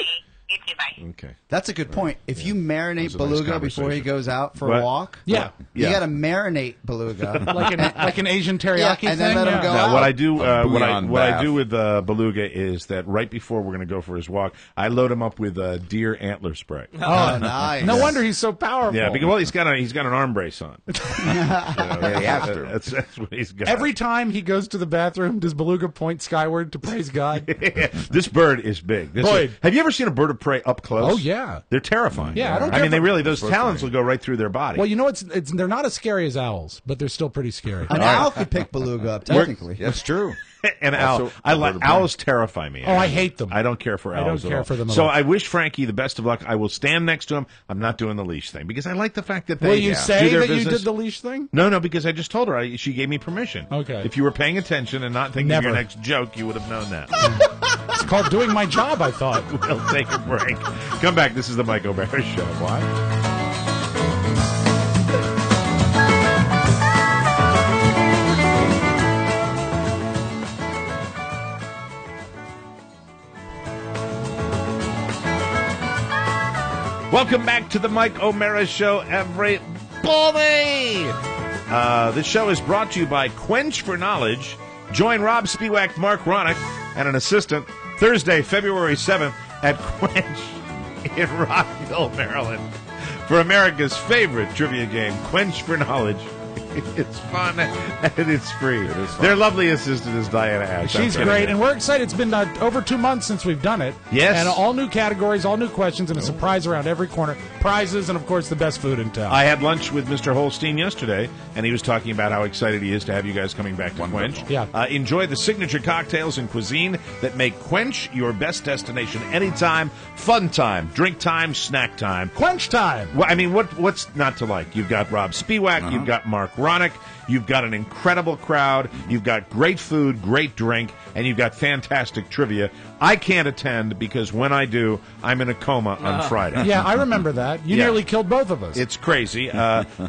You too, bye. Okay. That's a good point. If you marinate That was a nice Beluga before he conversation. goes out for What? a walk, Yeah. you got to marinate Beluga. like an Asian teriyaki Yeah, and then thing? let him Yeah. go Now, out. what I do, what I bath. do with Beluga is that right before we're going to go for his walk, I load him up with deer antler spray. Oh, nice. No wonder he's so powerful. Yeah, because he's got an arm brace on. Yeah, he has to. That's what he's got. Every time he goes to the bathroom, does Beluga point skyward to praise God? This bird is big. Boyd. Have you ever seen a bird of prey up close? Oh, yeah. They're terrifying. Yeah, I don't I care mean, they if- really those talons will go right through their body. Well, you know, they're not as scary as owls, but they're still pretty scary. An owl could pick Beluga up, technically. That's true. And owls terrify me. Oh, I hate them. I don't care for owls. I don't care for them at So all. I wish Frankie the best of luck. I will stand next to him. I'm not doing the leash thing because I like the fact that they Will you do say their that business. you did the leash thing? No, because I just told her. She gave me permission. Okay. If you were paying attention and not thinking Never. of your next joke, you would have known that. It's called doing my job, I thought. We'll take a break. Come back. This is the Mike O'Mara Show. Why? Welcome back to the Mike O'Mara Show, everybody. This show is brought to you by Quench for Knowledge. Join Rob Spiewak, Mark Ronick, and an assistant Thursday, February 7th at Quench in Rockville, Maryland for America's favorite trivia game, Quench for Knowledge. It's fun and it's free. It is fun. Their lovely assistant is Diana Ash. She's great, and we're excited. It's been over 2 months since we've done it. Yes. And all new categories, all new questions, and a surprise around every corner. Prizes, and, of course, the best food in town. I had lunch with Mr. Holstein yesterday, and he was talking about how excited he is to have you guys coming back to Quench. Yeah. Enjoy the signature cocktails and cuisine that make Quench your best destination anytime. Fun time, drink time, snack time. Quench time! Well, I mean, what's not to like? You've got Rob Spiewak, you've got Mark Ronick, you've got an incredible crowd, you've got great food, great drink, and you've got fantastic trivia. I can't attend because when I do, I'm in a coma on Friday. Yeah, I remember that. You nearly killed both of us. It's crazy.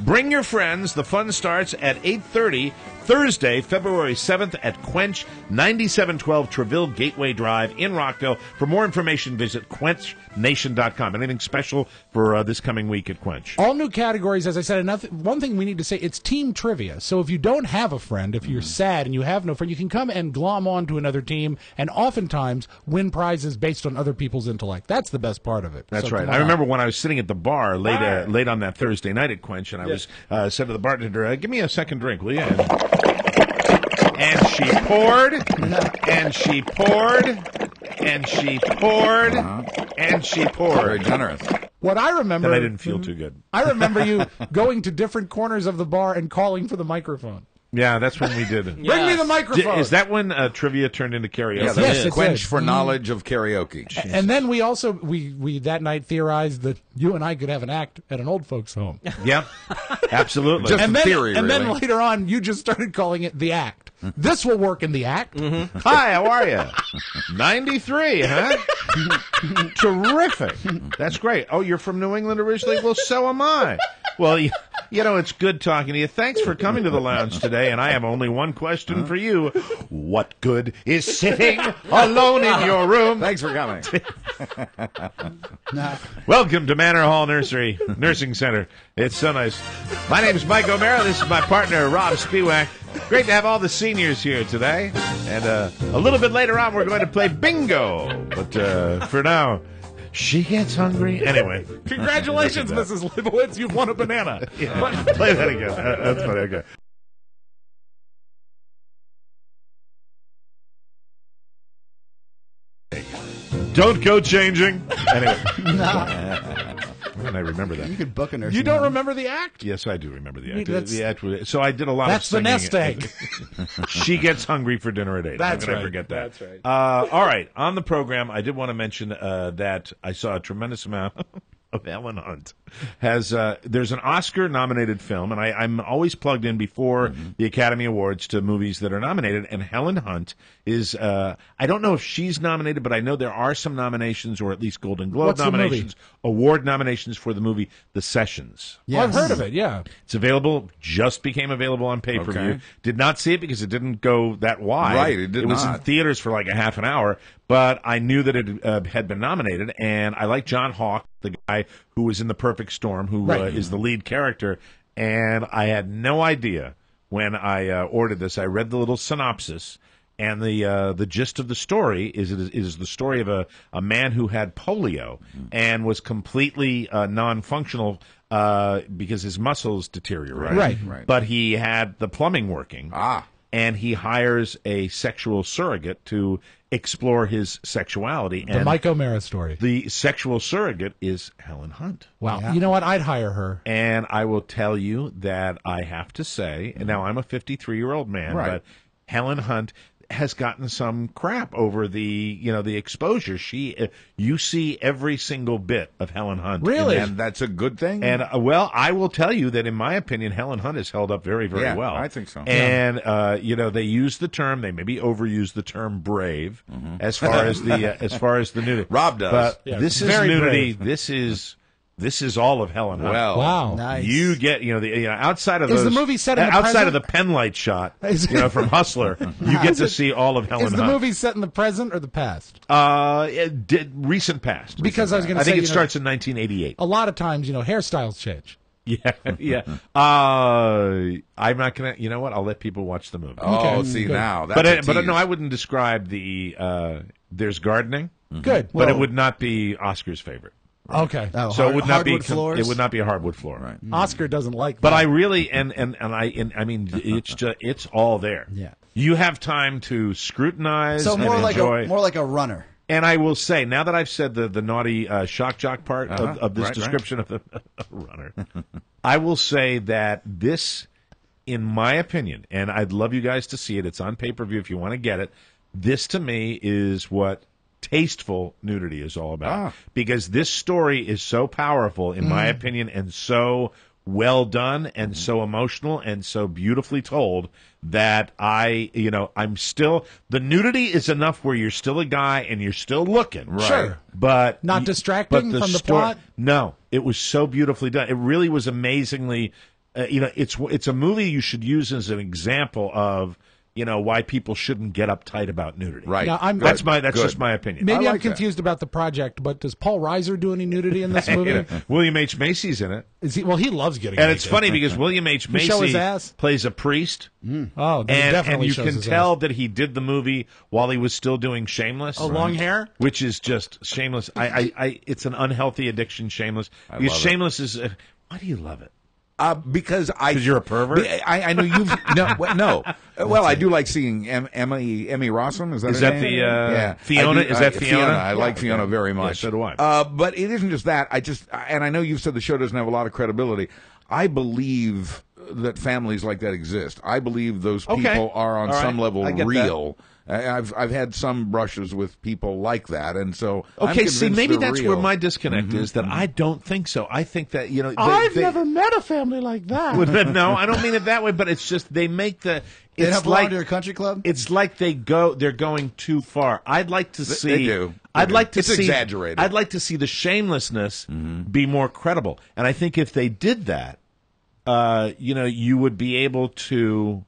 Bring your friends. The fun starts at 8:30 Thursday, February 7th at Quench, 9712 Treville Gateway Drive in Rockville. For more information, visit quenchnation.com. Anything special for this coming week at Quench? All new categories, as I said. One thing we need to say, it's team trivia. So if you don't have a friend, if you're sad and you have no friend, you can come and glom on to another team and oftentimes win prizes based on other people's intellect. That's the best part of it. That's So right. come I on. remember when I was sitting at the bar late on that Thursday night at Quench, and I was said to the bartender, "Give me a second drink, will you?" And she poured, and she poured, and she poured, and she poured. Very generous. What I remember... And I didn't feel too good. I remember you going to different corners of the bar and calling for the microphone. Yeah, that's when we did it. Bring me the microphone. Is that when trivia turned into karaoke? Yeah, Yes, it's Quench it. for Knowledge of karaoke. And then we also, we that night theorized that you and I could have an act at an old folks' home. Yep, absolutely. Just and in then, theory, and then really. later on, you just started calling it the act. This will work in the act. Hi, how are you? 93, huh? Terrific. That's great. Oh, you're from New England originally? Well, so am I. Well, you know, it's good talking to you. Thanks for coming to the lounge today, and I have only one question for you. What good is sitting alone in your room? Thanks for coming. Welcome to Manor Hall Nursing Center. It's so nice. My name is Mike O'Mara. This is my partner, Rob Spiewak. Great to have all the seniors here today. And a little bit later on, we're going to play bingo. But for now, she gets hungry. Anyway. Congratulations, Mrs. Leibowitz. You've won a banana. Play that again. That's funny. Okay. Don't go changing. Anyway. And I remember that. You could book a nursing You don't home. remember the act? Yes, I do remember the act. That's- The act was, so I did a lot That's of the singing. nest egg. She gets hungry for dinner at 8. That's How could I right. forget that? That's right. All right. On the program, I did want to mention that I saw a tremendous amount of Helen Hunt. There's an Oscar-nominated film, and I'm always plugged in before the Academy Awards to movies that are nominated, and Helen Hunt is, I don't know if she's nominated, but I know there are some nominations, or at least Golden Globe What's the movie? nominations, award nominations for the movie The Sessions. Oh, I've heard of it, yeah. It's available, just became available on pay-per-view. Okay. Did not see it because it didn't go that wide. Right, it did It was in not. theaters for like a half an hour, but I knew that it had been nominated, and I like John Hawke, the guy who was in The Perfect Storm, who is the lead character, and I had no idea when I ordered this. I read the little synopsis, and the gist of the story is the story of a man who had polio and was completely non-functional because his muscles deteriorated. Right. But he had the plumbing working. And he hires a sexual surrogate to explore his sexuality. The Mike O'Mara story. The sexual surrogate is Helen Hunt. Wow. Yeah. You know what? I'd hire her. And I will tell you that I have to say, and now I'm a 53-year-old man, Right. but Helen Hunt, has gotten some crap over the exposure. You see every single bit of Helen Hunt. Really? And that's a good thing? And well, I will tell you that in my opinion, Helen Hunt has held up very, very well. I think so. And they use the term, they maybe overuse the term brave as far as the nudity. Rob does. But Yeah, this is very nudity. brave. This is all of Helen Hunt. Well, Wow. Nice. You get, outside of Is those, the movie set in the outside of present? the pen light shot, Is- from Hustler, you get to see all of Helen Is the Hunt. movie set in the present or the past? Recent past. Because I was going to I say, think it starts in 1988. a lot of times, hairstyles change. Yeah, yeah. I'm not gonna. You know what? I'll let people watch the movie. Oh, Okay, see good. now. That's a But tease. no, I wouldn't describe the. There's gardening, Good. but it would not be Oscar's favorite. Okay. Oh, So it would not be. hardwood floors? It would not be a hardwood floor. Right. Oscar doesn't like But that. I really I mean it's all there. Yeah. You have time to scrutinize So and more like enjoy. more like a runner. And I will say, now that I've said the naughty shock jock part of this Right, description of the runner, I will say that this, in my opinion, and I'd love you guys to see it. It's on pay-per-view if you want to get it. This, to me, is what tasteful nudity is all about. Because this story is so powerful, in my opinion, and so well done and so emotional and so beautifully told that I'm still, the nudity is enough where you're still a guy and you're still looking. Right. Sure. But Not distracting but from the story- plot? No, it was so beautifully done. It really was amazingly, it's a movie you should use as an example of, why people shouldn't get uptight about nudity. Right. Now, I'm- That's Good. just my opinion. Maybe I I'm like that. confused about the project, but does Paul Reiser do any nudity in this movie? William H. Macy's in it. Is he? Well, he loves getting. And it's naked. funny because William H. He show his Macy ass? plays a priest. Oh, then he And definitely you shows can his tell ass. that he did the movie while he was still doing Shameless. Oh, long hair? Which is just Shameless. It's an unhealthy addiction, Shameless. Because love it. Shameless is. Why do you love it? Because 'Cause you're a pervert? I know you've no. Well, I do like seeing Emmy Rossum. Is that Is her that name? the, Fiona? Is that Fiona? I like Fiona very much. so do I. But it isn't just that. And I know you've said the show doesn't have a lot of credibility. I believe that families like that exist. I believe those people Okay. are on All right. some level I get that. real. I've had some brushes with people like that, and so I'm Okay, see, convinced maybe they're that's real. where my disconnect is. That I don't think so. I think that I've never met a family like that. No, I don't mean it that way. But it's just they make the. They It's don't belong like to your country club? It's like they're going too far. I'd like to see. They do. I'd like to It's see. exaggerated. I'd like to see the shamelessness be more credible. And I think if they did that, you would be able to.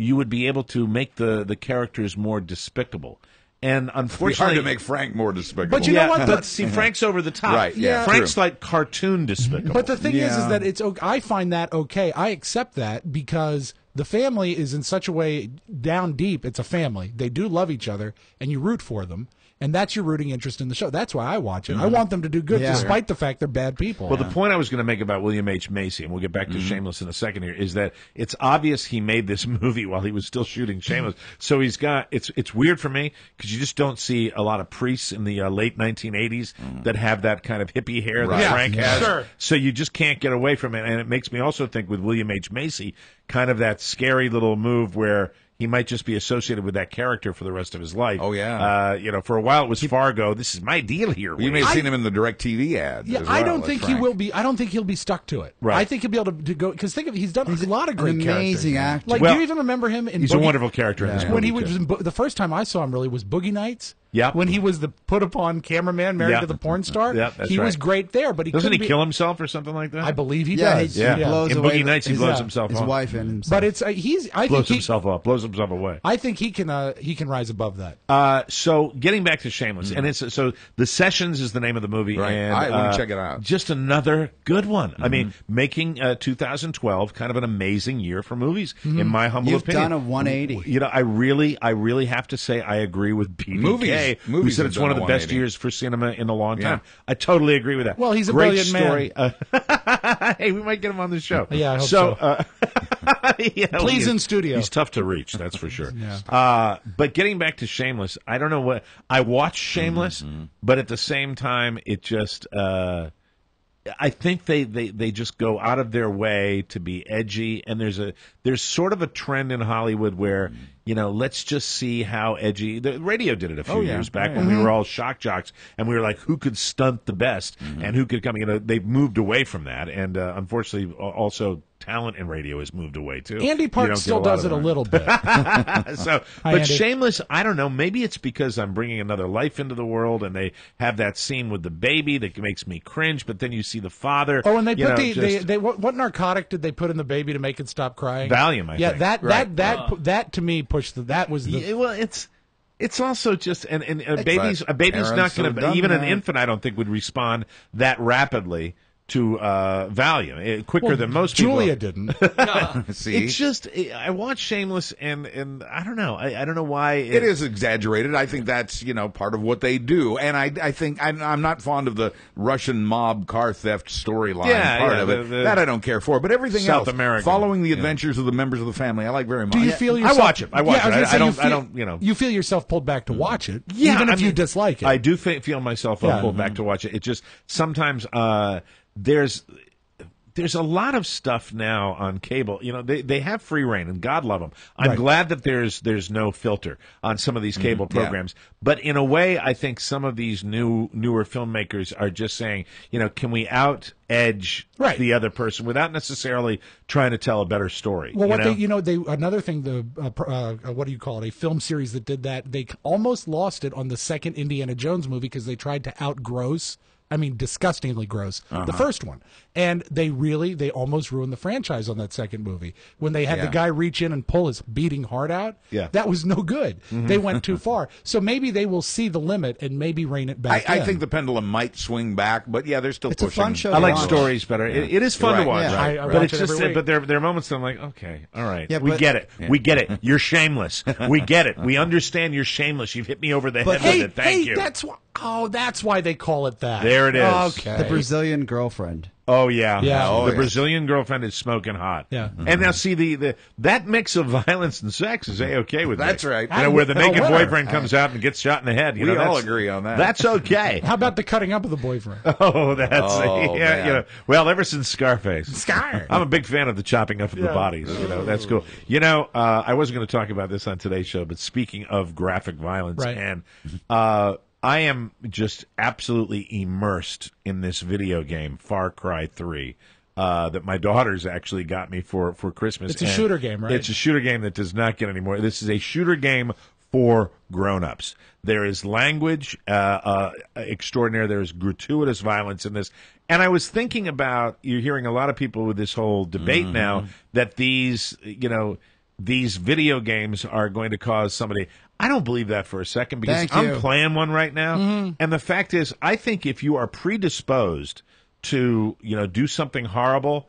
You would be able to make the characters more despicable. And It's hard unfortunately, to make Frank more despicable. But you know what? But see, Frank's over the top. Right, yeah, Frank's true. like cartoon despicable. But the thing is Yeah. that it's. I find that okay. I accept that because the family is in such a way down deep. It's a family. They do love each other, and you root for them. And that's your rooting interest in the show. That's why I watch it. I want them to do good, Yeah. despite the fact they're bad people. Well, the point I was going to make about William H. Macy, and we'll get back to Shameless in a second here, is that it's obvious he made this movie while he was still shooting Shameless. So he's got it's weird for me because you just don't see a lot of priests in the late 1980s that have that kind of hippie hair that Right. Yeah, Frank has. sure. So you just can't get away from it, and it makes me also think with William H. Macy, kind of that scary little move where he might just be associated with that character for the rest of his life. Oh, yeah. For a while it was Fargo. This is my deal here. You may have seen him in the DirecTV ad. Yeah, as I well, don't as think he Frank. will be. I don't think he'll be stuck to it. Right. I think he'll be able to go because think of he's done a lot of great An characters. amazing actor. Like, Well, do you even remember him in? He's a wonderful character in this movie. When he too. was the first time I saw him really was Boogie Nights. Yeah. When he was the put upon cameraman married Yeah. to the porn star. Yeah, that's he was right. great there, but he Doesn't he couldn't be- kill himself or something like that? I believe he Yeah, does. he Yeah. blows In away Boogie Nights, he his, blows himself his off. wife and himself. But it's he's. I blows think he, himself up, blows himself away. I think he can rise above that. So getting back to Shameless, and it's so The Sessions is the name of the movie, Right. and Let me check it out. Just another good one. I mean, making 2012 kind of an amazing year for movies, in my humble You've opinion. done a 180. I really have to say I agree with BBK, who Movies said have it's one of done the a best 180. years for cinema in a long Yeah. time. I totally agree with that. Well, he's a Great brilliant man. story. Hey, we might get him on the show. Yeah, I hope so. Yeah, Please in studio. He's tough to reach, that's for sure. But getting back to Shameless, I don't know what I watched Shameless, but at the same time, it just I think they just go out of their way to be edgy, and there's sort of a trend in Hollywood where let's just see how edgy. The radio did it a few years back when we were all shock jocks, and we were like, who could stunt the best and who could come. They've moved away from that, and unfortunately, also talent in radio has moved away too. Andy Parks still does it a little bit. But Andy. Shameless, I don't know. Maybe it's because I'm bringing another life into the world, and they have that scene with the baby that makes me cringe. But then you see the father. Oh, and they put what narcotic did they put in the baby to make it stop crying? Valium, I think. That to me pushed that was the. Yeah, well, it's also just and a baby's not going to even an infant. I don't think would respond that rapidly to Valium quicker than most people. Julia didn't. See? It's just I watch Shameless and I don't know. I don't know why it is exaggerated. I think that's part of what they do, and I think I'm not fond of the Russian mob car theft storyline part of it. That I don't care for, but everything South else, American, following the adventures of the members of the family, I like very much. Do you feel yourself? I watch it. I don't. You feel yourself pulled back to watch it, even if you dislike it. I do feel myself pulled back to watch it. It just sometimes. There's a lot of stuff now on cable. They have free reign, and God love them. I'm glad that there's no filter on some of these cable programs. But in a way, I think some of these newer filmmakers are just saying, can we out edge the other person without necessarily trying to tell a better story? Well, another thing, what do you call it? A film series that did that. They almost lost it on the second Indiana Jones movie because they tried to outgross. I mean, disgustingly gross. The first one. And they almost ruined the franchise on that second movie. When they had the guy reach in and pull his beating heart out, that was no good. They went too far. So maybe they will see the limit and maybe rein it back I think the pendulum might swing back, but they're still pushing. It's a fun show. I like stories better. It is fun to watch. I but watch it's it just, every week. but there are moments that I'm like, okay, all right, we get it. We get it. You're shameless. We get it. We understand you're shameless. You've hit me over the head with it. Thank you. That's why they call it that. There it is. Okay. The Brazilian girlfriend. Oh yeah, Yeah. The Brazilian girlfriend is smoking hot. Yeah. And now see that mix of violence and sex is okay with me. That's right. Where the naked boyfriend comes out and gets shot in the head. We all agree on that. That's okay. How about the cutting up of the boyfriend? Oh, that's man. Well, ever since Scarface, I'm a big fan of the chopping up of the bodies. That's cool. I wasn't going to talk about this on today's show, but speaking of graphic violence, and I am just absolutely immersed in this video game, Far Cry 3, that my daughters actually got me for Christmas. It's a shooter game, right? It's a shooter game that does not get any more. This is a shooter game for grown-ups. There is language extraordinary. There is gratuitous violence in this. And I was thinking about, you're hearing a lot of people with this whole debate now that these video games are going to cause somebody. I don't believe that for a second because I'm playing one right now. And the fact is, I think if you are predisposed to, do something horrible,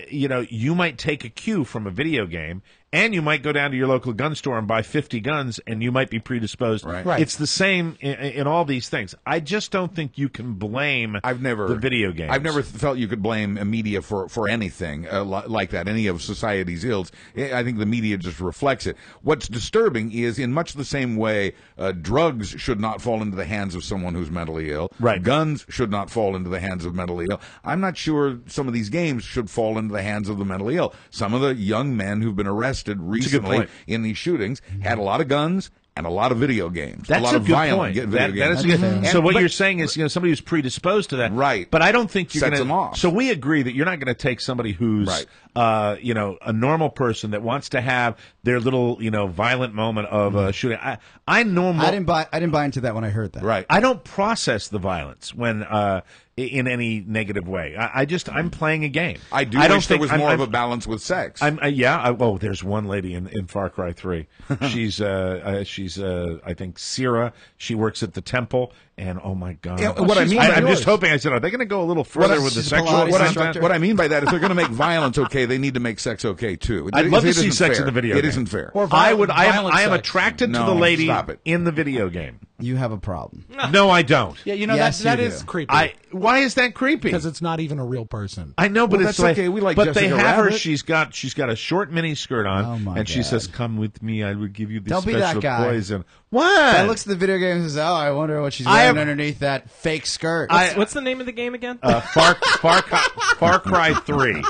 you might take a cue from a video game, and you might go down to your local gun store and buy 50 guns, and you might be predisposed. Right. It's the same in all these things. I just don't think you can blame the video games. I've never felt you could blame media for anything like that, any of society's ills. I think the media just reflects it. What's disturbing is, in much the same way, drugs should not fall into the hands of someone who's mentally ill. Right. Guns should not fall into the hands of mentally ill. I'm not sure some of these games should fall into the hands of the mentally ill. Some of the young men who've been arrested recently in these shootings had a lot of guns and a lot of video games. That's a lot of good violent point. video games. That is good. So what you're saying is, somebody who's predisposed to that, right? But I don't think you're Sets going them off. So we agree that you're not going to take somebody who's, a normal person that wants to have their little, violent moment of shooting. I didn't buy into that when I heard that. Right. I don't process the violence when in any negative way. I'm playing a game. I don't wish there was more of a balance with sex. There's one lady in Far Cry 3. She's I think Sierra. She works at the temple, and oh my God! I'm just hoping. I said, are they going to go a little further with the sexual? What I mean by that is, they're going to make violence okay. They need to make sex okay too. I'd love to see sex in the video game. It isn't fair. Or I am attracted to the lady stop it. in the video game. You have a problem. No, I don't. Yeah, Yes, that you is do. creepy. Why is that creepy? Because it's not even a real person. I know, but Well, it's that's okay. We like but Jessica they have her. Rabbit. She's got a short mini skirt on, Oh, my and she God. says, "Come with me. I will give you this Don't be that special guy. poison." What? That looks at the video game and says, "Oh, I wonder what she's wearing underneath that fake skirt." What's the name of the game again? Far Cry 3.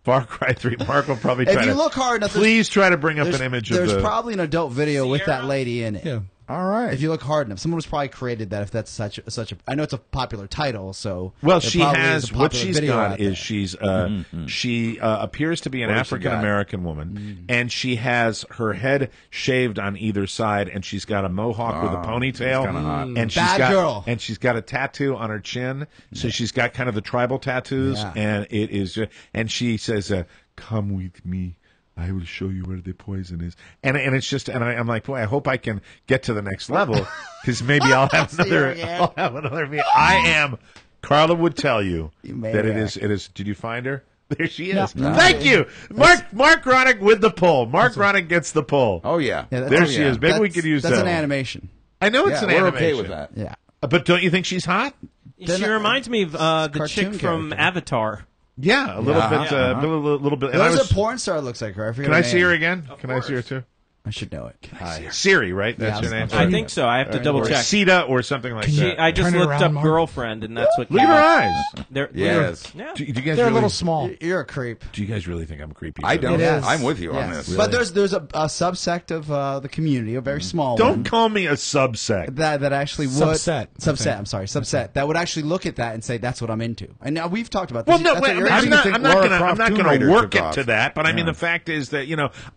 Far Cry 3. Mark will probably If try you to. look hard enough, please try to bring up an image of There's the. probably an adult video with that lady in it. Yeah. All right. If you look hard enough, someone was probably created that. If that's such a, I know it's a popular title, so Well, there she probably has is a what popular she's video got out is there. she's she appears to be an What has she African American woman, and she has her head shaved on either side, and she's got a mohawk with a ponytail, kinda hot. and she's Bad got girl. and she's got a tattoo on her chin, so she's got kind of the tribal tattoos, Yeah. and it is, and she says, "Come with me. I will show you where the poison is," and it's just, and I'm like, boy, I hope I can get to the next level because maybe I'll have another. I'll have another. I am. Carla would tell you that it is. It is. Did you find her? There she is. No. Thank you, Mark Ronick with the poll. Mark Ronick gets the poll. Oh yeah. There she is. Maybe we could use that's that. an animation. I know it's Yeah, an we're animation. okay with that. Yeah. But don't you think she's hot? She reminds me of the cartoon chick from character. Avatar. Yeah, a little bit. A little bit. And I There's was, a porn star that looks like her. I forget can her I see name. her again? Can I see her too? I should know it. Siri, right? That's Yeah, her name. I think so. I have to double Or check. Sita or something like that. I just Turn it looked around, up Mark. girlfriend, and that's what Look came at her up. eyes. They're, Yes. Yeah. Do you guys They're really, a little small. You're a creep. Do you guys really think I'm creepy? I don't. It is. I'm with you on Yes. this. But there's a subsect of the community, a very small Don't one. call me a subsect. That actually would Subset, I subset. think. I'm sorry, subset. That would actually look at that and say that's what I'm into. And now we've talked about this. Well, no, That's what wait, you're I'm into. not. think I'm not Lara going to. I'm Croft not Tomb going Raider to work took it off. to that. But I mean, the fact is that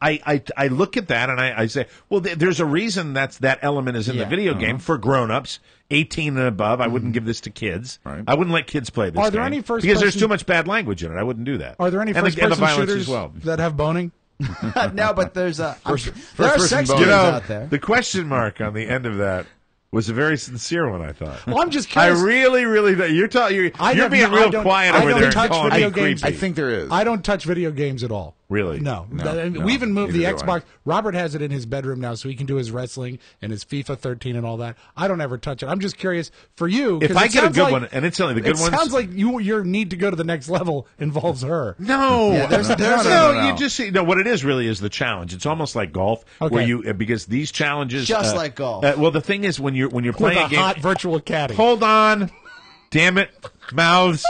I look at that and I say, well, there's a reason that element is in the video game for grown-ups, 18 and above. I wouldn't give this to kids. Right. I wouldn't let kids play this. Are there game any first because there's person- too much bad language in it. I wouldn't do that. Are there any And the first-person violence shooters as well. that have boning? No, but there's a there are first-person sex bonus. games You know, out there. the question mark on the end of that was a very sincere one, I thought. Well, I'm just I curious. really you're being real quiet over there and touch calling video me games. creepy. I think there is. I don't touch video games at all. Really? No. No, We even moved the neither do I. Xbox. Robert has it in his bedroom now, so he can do his wrestling and his FIFA 13 and all that. I don't ever touch it. I'm just curious for you. If 'cause I it get a sounds good like- one, and it's only the good it ones. sounds like your need to go to the next level involves her. No, Yeah, there's no, you just see. No, what it is really is the challenge. It's almost like golf, Okay. where you because these challenges Just like golf. Well, the thing is when you're With playing a a game. hot virtual caddy. Hold on, damn it, mouths.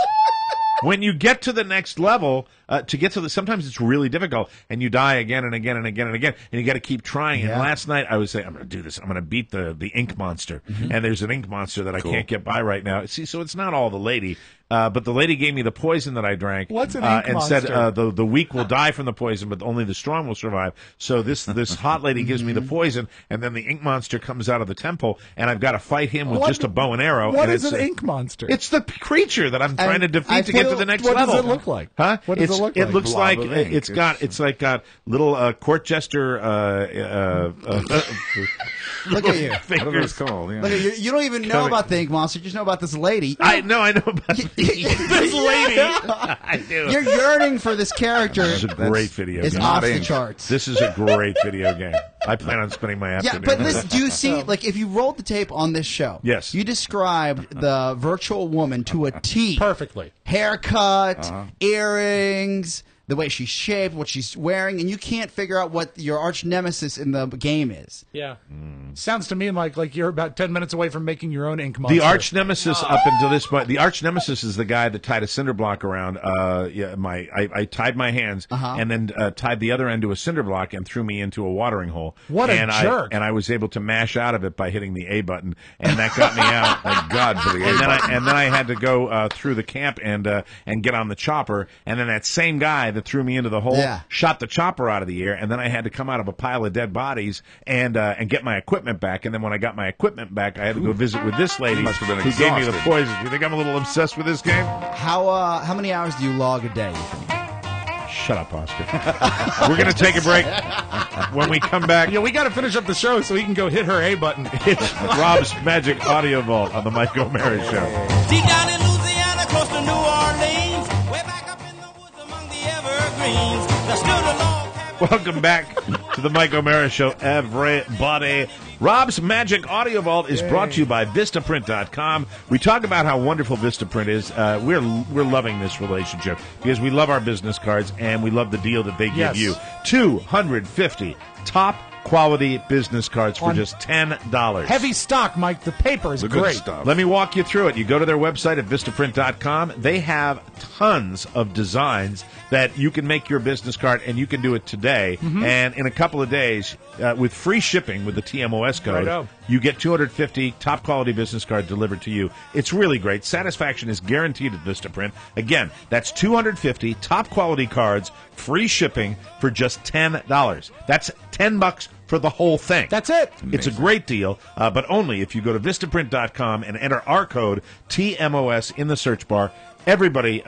When you get to the next level, to get to the, sometimes it's really difficult, and you die again and again and again and again, and you got to keep trying. And last night I was saying, I'm going to do this. I'm going to beat the ink monster, and there's an ink monster that I can't get by right now. See, so it's not all the lady. But the lady gave me the poison that I drank. What's an ink and monster? said the weak will die from the poison, but only the strong will survive. So this hot lady gives me the poison, and then the ink monster comes out of the temple, and I've got to fight him with What- just a bow and arrow. What and is it's an a- ink monster? It's the creature that I'm trying to defeat to get to the next what level. does it look like? Huh? What does it look like? It looks Blob like of ink. it's got little court jester Look at you. Whatever it's called. Yeah. Look at you. You don't even know Coming. about the ink monster. You just know about this lady. I know about this lady. I do. You're yearning for this character. This is a great video It's game. off the ink. charts. This is a great video game. I plan on spending my Yeah, afternoon. but with listen, it. do you see, like, if you rolled the tape on this show, Yes. you described the virtual woman to a T. Perfectly. Haircut, earrings, the way she's shaped, what she's wearing, and you can't figure out what your arch nemesis in the game is. Yeah. Sounds to me like you're about 10 minutes away from making your own ink monster. The arch nemesis up until this point, the arch nemesis is the guy that tied a cinder block around. I tied my hands and then tied the other end to a cinder block and threw me into a watering hole. What a and jerk. I was able to mash out of it by hitting the A button, and that got me out. Thank God for the And then, A-button. and then I had to go through the camp and get on the chopper. And then that same guy that threw me into the hole shot the chopper out of the air. And then I had to come out of a pile of dead bodies and get my equipment back. And then when I got my equipment back, I had to go visit with this lady must have been who gave me the exhausted. poison. You think I'm a little obsessed with this game? How many hours do you log a day, you think? Shut up, Oscar. We're going to take a break. When we come back, Yeah, we got to finish up the show so he can go hit her A button. it's Rob's Magic Audio Vault on the Mike O'Mara Show. Deep down in Louisiana, close to New Orleans, way back up in the woods among the evergreens, there stood a log cabin. Welcome back to the Mike O'Mara Show, everybody. Rob's Magic Audio Vault is brought to you by Vistaprint.com. We talk about how wonderful Vistaprint is. We're loving this relationship because we love our business cards and we love the deal that they give Yes. you. 250 top quality business cards for just $10. Heavy stock, Mike. The paper is The good great. stuff. Let me walk you through it. You go to their website at vistaprint.com. They have tons of designs that you can make your business card, and you can do it today. And in a couple of days, with free shipping with the TMOS code, Righto. you get 250 top-quality business cards delivered to you. It's really great. Satisfaction is guaranteed at Vistaprint. Again, that's 250 top-quality cards, free shipping for just $10. That's $10 for the whole thing. That's it. It's a great deal, but only if you go to Vistaprint.com and enter our code TMOS in the search bar. Everybody,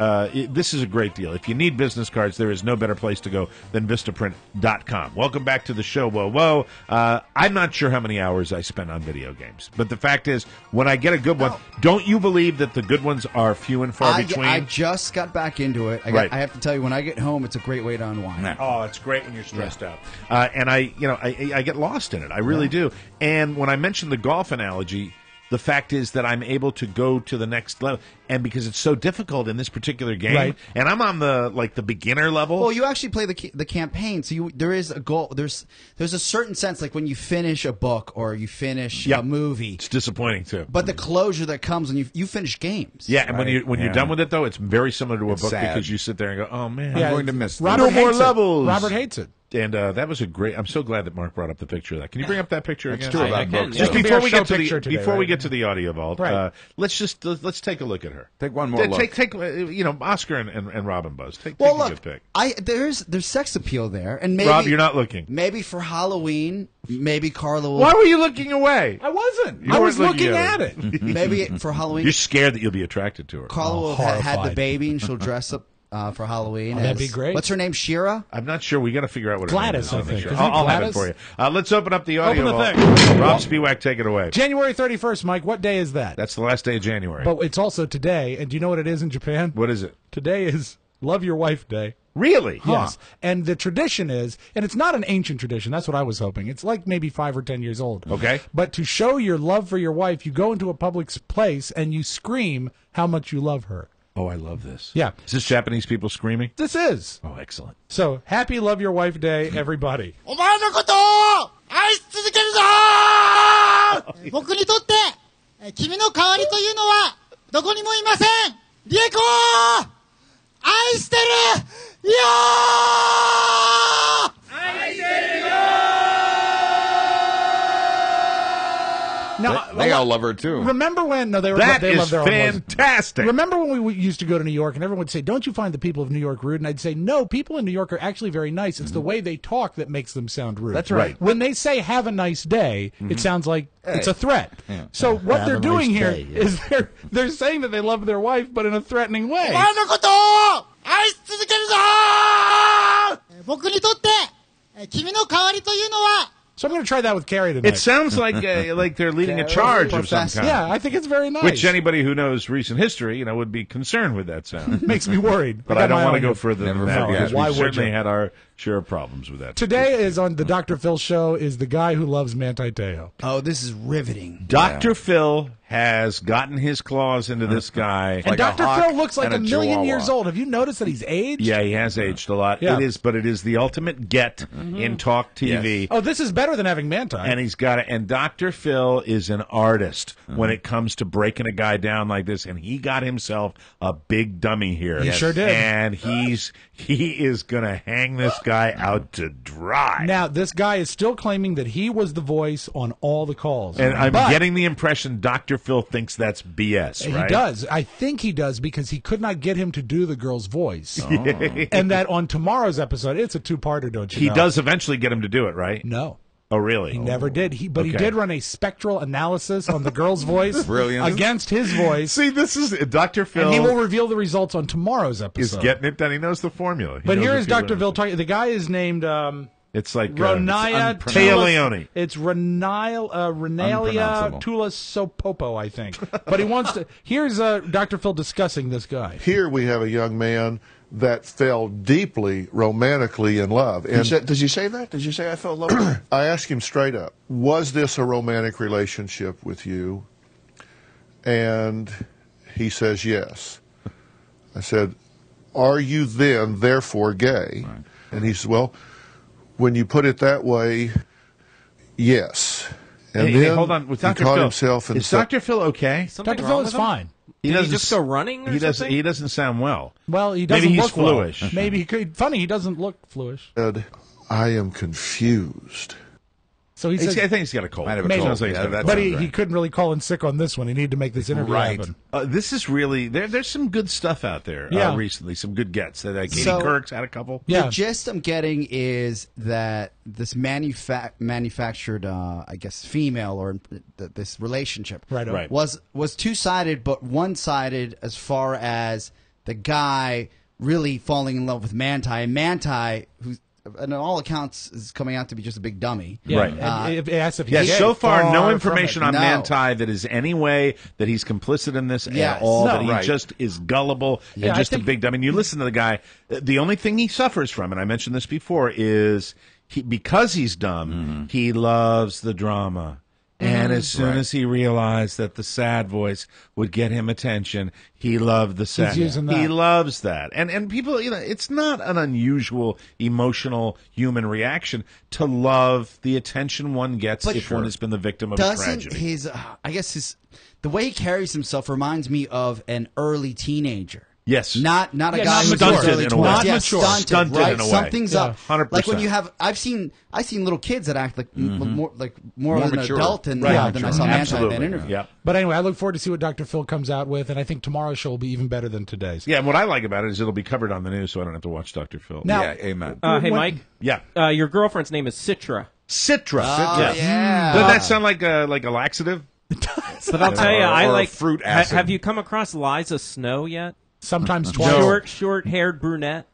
this is a great deal. If you need business cards, there is no better place to go than Vistaprint.com. Welcome back to the show, Whoa Whoa. I'm not sure how many hours I spend on video games, but the fact is, when I get a good one, don't you believe that the good ones are few and far between? I just got back into it. I have to tell you, when I get home, it's a great way to unwind. Oh, it's great when you're stressed out. And I get lost in it. I really do. And when I mentioned the golf analogy, the fact is that I'm able to go to the next level, and because it's so difficult in this particular game, and I'm on the beginner level. Well, you actually play the campaign, so there is a goal. There's a certain sense, like when you finish a book or you finish a movie. It's disappointing too. But the closure that comes when you finish games. Yeah, and when you're done with it, though, it's very similar to a book because you sit there and go, "Oh man, I'm going to miss Robert no more hates it. levels." Robert hates it. And that was a great. I'm so glad that Mark brought up the picture of that. Can you bring up that picture again? True about books. Just It'll be before our we show get to picture the today, we get to the audio vault, let's take a look at her. Take one more look. Take Oscar and Robin Buzz. Take Well, a look, good pick. there's sex appeal there, and maybe Rob, you're not looking. Maybe for Halloween, maybe Carla will. Why were you looking away? I wasn't. You I was weren't looking at it. Maybe for Halloween, You're scared that you'll be attracted to her. Carla will have had the horrified. baby, and she'll dress up for Halloween. That'd be great. What's her name? Shira? I'm not sure. We got to figure out what Gladys, her I name is. think. Sure. Isn't it I'll have it Gladys? for you. Let's open up the audio Open the vault. thing. Rob Spiewak, take it away. January 31st, Mike. What day is that? That's the last day of January. But it's also today. And do you know what it is in Japan? What is it? Today is Love Your Wife Day. Really? Yes. And the tradition is, and it's not an ancient tradition, that's what I was hoping. It's like maybe 5 or 10 years old. Okay. But to show your love for your wife, you go into a public place and you scream how much you love her. Oh, I love this. Yeah. Is this Japanese people screaming? This is. Oh, excellent. So, happy Love Your Wife Day, everybody. お前のことを愛し続けるぞ僕にとって君の代わりというのはどこにもいませんリエコを愛してるよ愛してるよ Now, They all love her too. remember when? No, they That they is love their own wives. fantastic. Remember when we used to go to New York and everyone would say, "Don't you find the people of New York rude?" And I'd say, "No, people in New York are actually very nice. It's the way they talk that makes them sound rude." That's right. When they say "Have a nice day," it sounds like it's a threat. So what Have they're a doing nice here day, is they're saying that they love their wife, but in a threatening way. お前のことを愛し続けるぞ僕にとって君の代わりというのは So I'm going to try that with Carrie tonight. It sounds like they're leading a charge of some kind. Yeah, I think it's very nice. Which anybody who knows recent history, would be concerned with that sound. Makes me worried. But I don't want to go further than that because Why we would certainly you? had our share of problems with that. Today is on the Dr. Phil show is the guy who loves Manti Te'o. Oh, this is riveting. Dr. Phil has gotten his claws into this guy. And Dr. Phil looks like and a a million chihuahua. years old. Have you noticed that he's aged? Yeah, he has aged a lot. Yeah. But it is the ultimate get in talk TV. Oh, this is better than having Manti. And he's got it. And Dr. Phil is an artist when it comes to breaking a guy down like this. And he got himself a big dummy here. He sure did. And he is going to hang this guy out to dry. Now, this guy is still claiming that he was the voice on all the calls. And I'm But getting the impression Dr. Phil thinks that's BS, right? He does. I think he does because he could not get him to do the girl's voice. And that on tomorrow's episode, it's a two-parter, don't you He know? does eventually get him to do it, right? No. Oh, really? He never did. But he Okay. did run a spectral analysis on the girl's voice Brilliant. against his voice. See, this is Dr. Phil And he will reveal the results on tomorrow's is episode. getting it done. He knows the formula. He But knows here if is he Dr. learns Phil it. talking. The guy is named It's like Ronaya Leone. It's Renalia Unpronounceable. Tulasopopo, I think. But he wants to. Here's Dr. Phil discussing this guy. Here we have a young man that fell deeply romantically in love. And Did you say that? Did you say I fell in love with her? I asked him straight up, was this a romantic relationship with you? And he says yes. I said, are you then therefore gay? Right. And he said, well, when you put it that way, Yes. And Hey, then hold on. With he Dr. caught Phil, himself in is Dr. Phil okay? Something Dr. wrong Phil with is him? fine. Did he doesn't just go running or he doesn't. something? He doesn't sound well. Well, he doesn't Maybe look he's fluish. well. Maybe he could. Funny, he doesn't look fluish. said, I am confused. So he says, I think he's got a cold. Might have a Maybe. cold. Sounds like he's Yeah, got a that cold. but sounds he right. couldn't really call in sick on this one. He needed to make this interview Right. happen. This is really there's some good stuff out there Yeah. recently. Some good gets. Katie So- Couric's had a couple. Yeah. The gist I'm getting is that this manufactured, I guess, female or this relationship Right. was two-sided, but one-sided as far as the guy really falling in love with Manti, and Manti, who's and on all accounts is coming out to be just a big dummy. Yeah. Right. And if asked if Yeah, he's so far, no far information from on it. No. Manti that is any way that he's complicit in this Yes. at all, No. that he Right. just is gullible Yeah, and I just a think- big dummy. And you listen to the guy, the only thing he suffers from, and I mentioned this before, is because he's dumb, he loves the drama. And as soon as he realized that the sad voice would get him attention, he loved the sad. using that. He loves that. And people, it's not an unusual emotional human reaction to love the attention one gets But if one has been the victim of a Doesn't tragedy. his, I guess the way he carries himself reminds me of an early teenager. Yes. Not a Yeah, guy not who's mature. early in a way. 20s. Not Yeah, mature. Stunted right? in a way. Something's Yeah. up. 100%. Like when you have, I've seen little kids that act like more More of an mature. adult than Right. than I saw Manti in Absolutely. that interview. Yeah. But anyway, I look forward to see what Dr. Phil comes out with, and I think tomorrow's show will be even better than today's. Yeah, and what I like about it is it'll be covered on the news, so I don't have to watch Dr. Phil. Now- Yeah, amen. Hey, Mike. Yeah. Your girlfriend's name is Citra. Citra. Oh, Yes. yeah. Doesn't that sound like a laxative? But I'll tell you, I or like fruit acid. Have you come across Liza Snow yet? Sometimes twice. Short-haired brunette.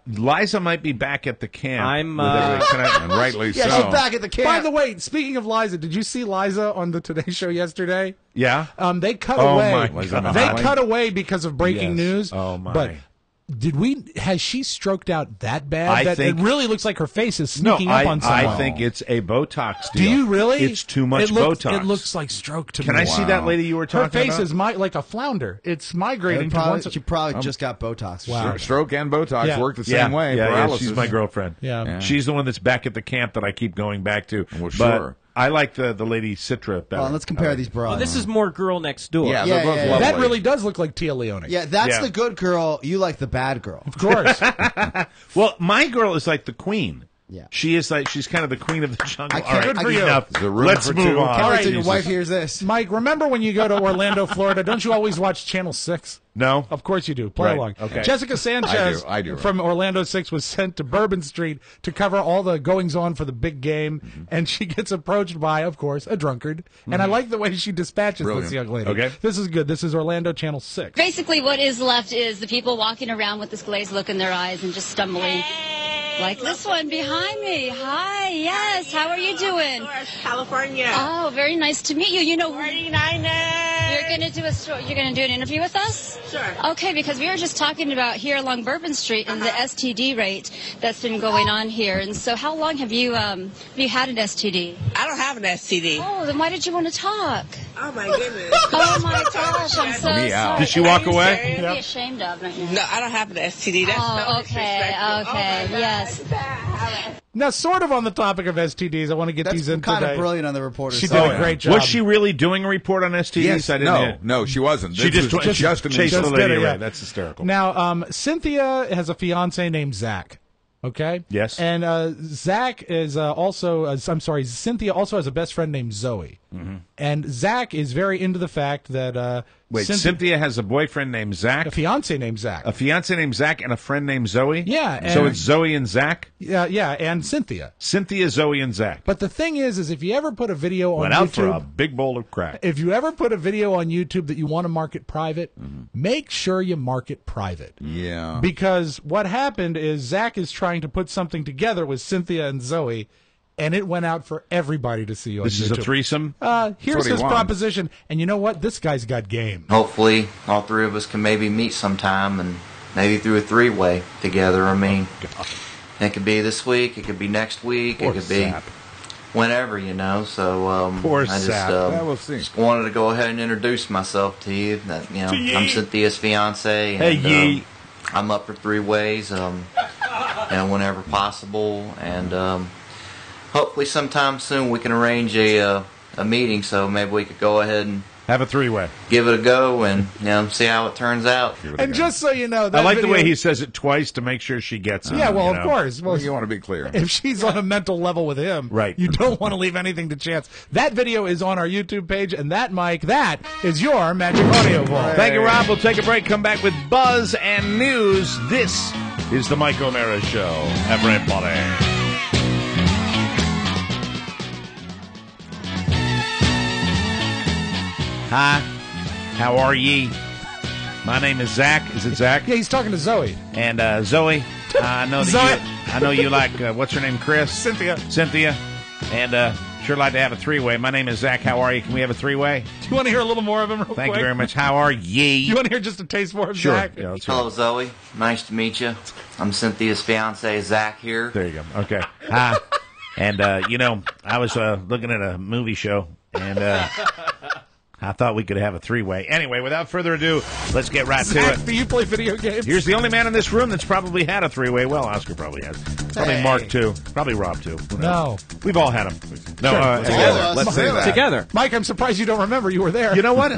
Liza might be back at the camp. I'm, with everybody. Can I- And rightly Yeah, so. she's back at the camp. By the way, speaking of Liza, did you see Liza on the Today Show yesterday? Yeah. They cut Oh, away. my God. They cut away because of breaking Yes. news. Oh, my. But has she stroked out that bad? I that think- it really looks like her face is No, sneaking up on someone. I think it's a Botox Do deal. you really? It's too much it looks, Botox. It looks like stroke to Can me. I see that lady you were Her talking face about? is like a flounder. It's migrating to Probably, one. she probably just got Botox. Wow. Stroke and Botox Yeah. work the same way. Yeah, Paralysis. she's my girlfriend. Yeah. She's the one that's back at the camp that I keep going back to. Well, But sure. I like the lady Citra better. Well, let's compare these broads. Well, this is more Girl Next Door. Yeah, Yeah, they're both yeah, yeah. lovely. That really does look like Tia Leone. Yeah, that's Yeah. the good girl. You like the bad girl. Of course. Well, my girl is like the queen. Yeah. She's kind of the queen of the jungle. I All can't- right, I good can't- enough. Is there room Let's for move two? on. All right, so your Jesus. wife hears this. Mike, remember when you go to Orlando, Florida? Don't you always watch Channel 6? No. Of course you do. Play Right. along. Okay. Jessica Sanchez I do. from Orlando 6 was sent to Bourbon Street to cover all the goings-on for the big game, and she gets approached by, of course, a drunkard. And I like the way she dispatches Brilliant. this young lady. Okay. This is good. This is Orlando Channel 6. Basically, what is left is the people walking around with this glazed look in their eyes and just stumbling. Like this one behind me. Hi, yes. How are you doing? California. Oh, very nice to meet you. You know, 49ers. you're gonna do you're gonna do an interview with us? Sure. Okay, because we were just talking about here along Bourbon Street and the STD rate that's been going on here. And so, how long have you had an STD? I don't have an STD. Oh, then why did you want to talk? Oh my goodness. Oh my gosh, I'm so Me out. sorry. Did she walk Are you away? serious? You'd be ashamed of, don't you? No, I don't have an STD. That's Oh, so okay, disrespectful. okay, Oh my yes. God. Now, sort of on the topic of STDs, I want to get That's these in kind today. of brilliant on the reporter. She side. did a great job. Was she really doing a report on STDs? Yes. I didn't hear. No, she wasn't. She This just was just an chased the Just lady did it, away. yeah. That's hysterical. Now, Cynthia has a fiance named Zach. Okay. Yes. And Zach is Cynthia also has a best friend named Zoe. Mm-hmm. And Zach is very into the fact that Wait, Cynthia has a boyfriend named Zach, a fiance named Zach. a fiance named Zach, and a friend named Zoe? Yeah, So and- it's Zoe and Zach? Yeah, and Cynthia. Cynthia, Zoe, and Zach. But the thing is if you ever put a video on Went out for YouTube, a big bowl of crack. if you ever put a video on YouTube that you want to market private, make sure you mark it private. Yeah. Because what happened is Zach is trying to put something together with Cynthia and Zoe, and it went out for everybody to see on This YouTube. is a threesome? Here's what he his wanted. proposition, and you know what? This guy's got game. Hopefully, all three of us can maybe meet sometime and maybe through a three-way together. I mean, it could be this week, it could be next week, Poor it could be sap. whenever, you know. So Poor I just, sap. Yeah, we'll see. just wanted to go ahead and introduce myself to you. That I'm Cynthia's fiance. And, Hey, Yee. I'm up for three ways, whenever possible, and hopefully sometime soon we can arrange a meeting so maybe we could go ahead and have a three-way. Give it a go and see how it turns out. And just so you know, that I like video, the way he says it twice to make sure she gets it. Yeah, well, you of know? course. Well, You want to be clear. if she's on a mental level with him, Right. you don't want to leave anything to chance. That video is on our YouTube page, and that, Mike, that is your Magic Audio Vault. Thank you, Rob. We'll take a break, come back with Buzz and news. This is the Mike O'Mara Show. Everybody. Hi, how are ye? My name is Zach. Is it Zach? Yeah, he's talking to Zoe. And Zoe, I know that Zoe. I know you like what's her name, Chris? Cynthia. Cynthia, and sure like to have a three-way. My name is Zach. How are you? Can we have a three-way? Do you want to hear a little more of him real quick? Thank you very much. How are ye? You want to hear just a taste more of Sure. Zach? Yeah, let's hear Hello, Zoe. Nice to meet you. I'm Cynthia's fiance, Zach here. There you go. Okay. Hi. And, I was looking at a movie show, and I thought we could have a three-way. Anyway, without further ado, let's get right Zach, to it. do you play video games? Here's the only man in this room that's probably had a three-way. Well, Oscar probably has. Probably Hey. Mark, too. Probably Rob, too. Who knows? No. We've all had them. No, Sure. together. Let's say that. Together. Mike, I'm surprised you don't remember. You were there. You know what?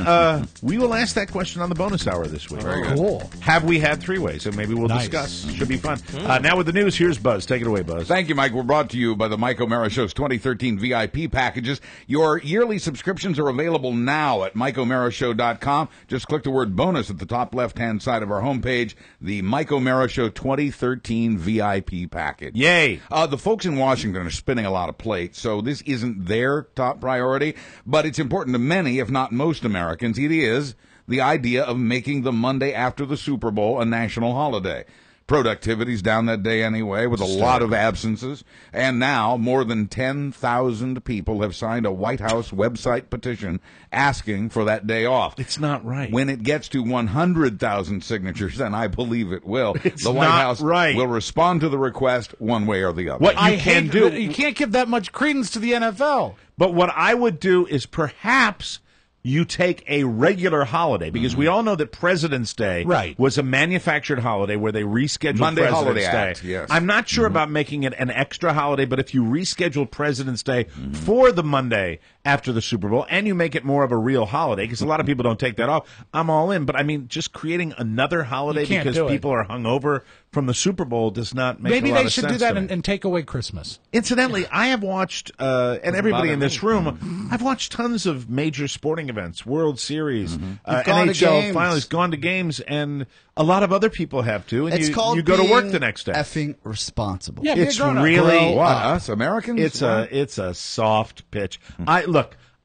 We will ask that question on the bonus hour this week. Very good. Cool. Have we had three-ways? And maybe we'll Nice. discuss. Should be fun. Now with the news, here's Buzz. Take it away, Buzz. Thank you, Mike. We're brought to you by the Mike O'Mara Show's 2013 VIP packages. Your yearly subscriptions are available now at MikeO'MaraShow.com. Just click the word bonus at the top left-hand side of our homepage, the Mike O'Mara Show 2013 VIP package. Yay. The folks in Washington are spinning a lot of plates, so this isn't their top priority, but it's important to many, if not most Americans. It is the idea of making the Monday after the Super Bowl a national holiday. Productivity's down that day anyway, with a lot of absences. And now, more than 10,000 people have signed a White House website petition asking for that day off. It's not right. When it gets to 100,000 signatures, and I believe it will, It's the White not House right. will respond to the request one way or the other. What you I can hate do. that you can't give that much credence to the NFL. But what I would do is perhaps you take a regular holiday, because we all know that President's Day Right. was a manufactured holiday where they rescheduled Monday President's Holiday Day. Act, yes. I'm not sure about making it an extra holiday, but if you reschedule President's Day for the Monday after the Super Bowl and you make it more of a real holiday, because a lot of people don't take that off, I'm all in. But I mean, just creating another holiday You can't because do it. people are hungover from the Super Bowl does not make Maybe a lot they of should sense do that to me. and take away Christmas. Incidentally, I have watched, and everybody in this room, I've watched tons of major sporting events, World Series, You've gone to NHL games. finals, gone to games, and a lot of other people have too. And It's called you go to work being the next day. effing responsible. Yeah, be a It's grown-up. really What, us Americans? it's a soft pitch.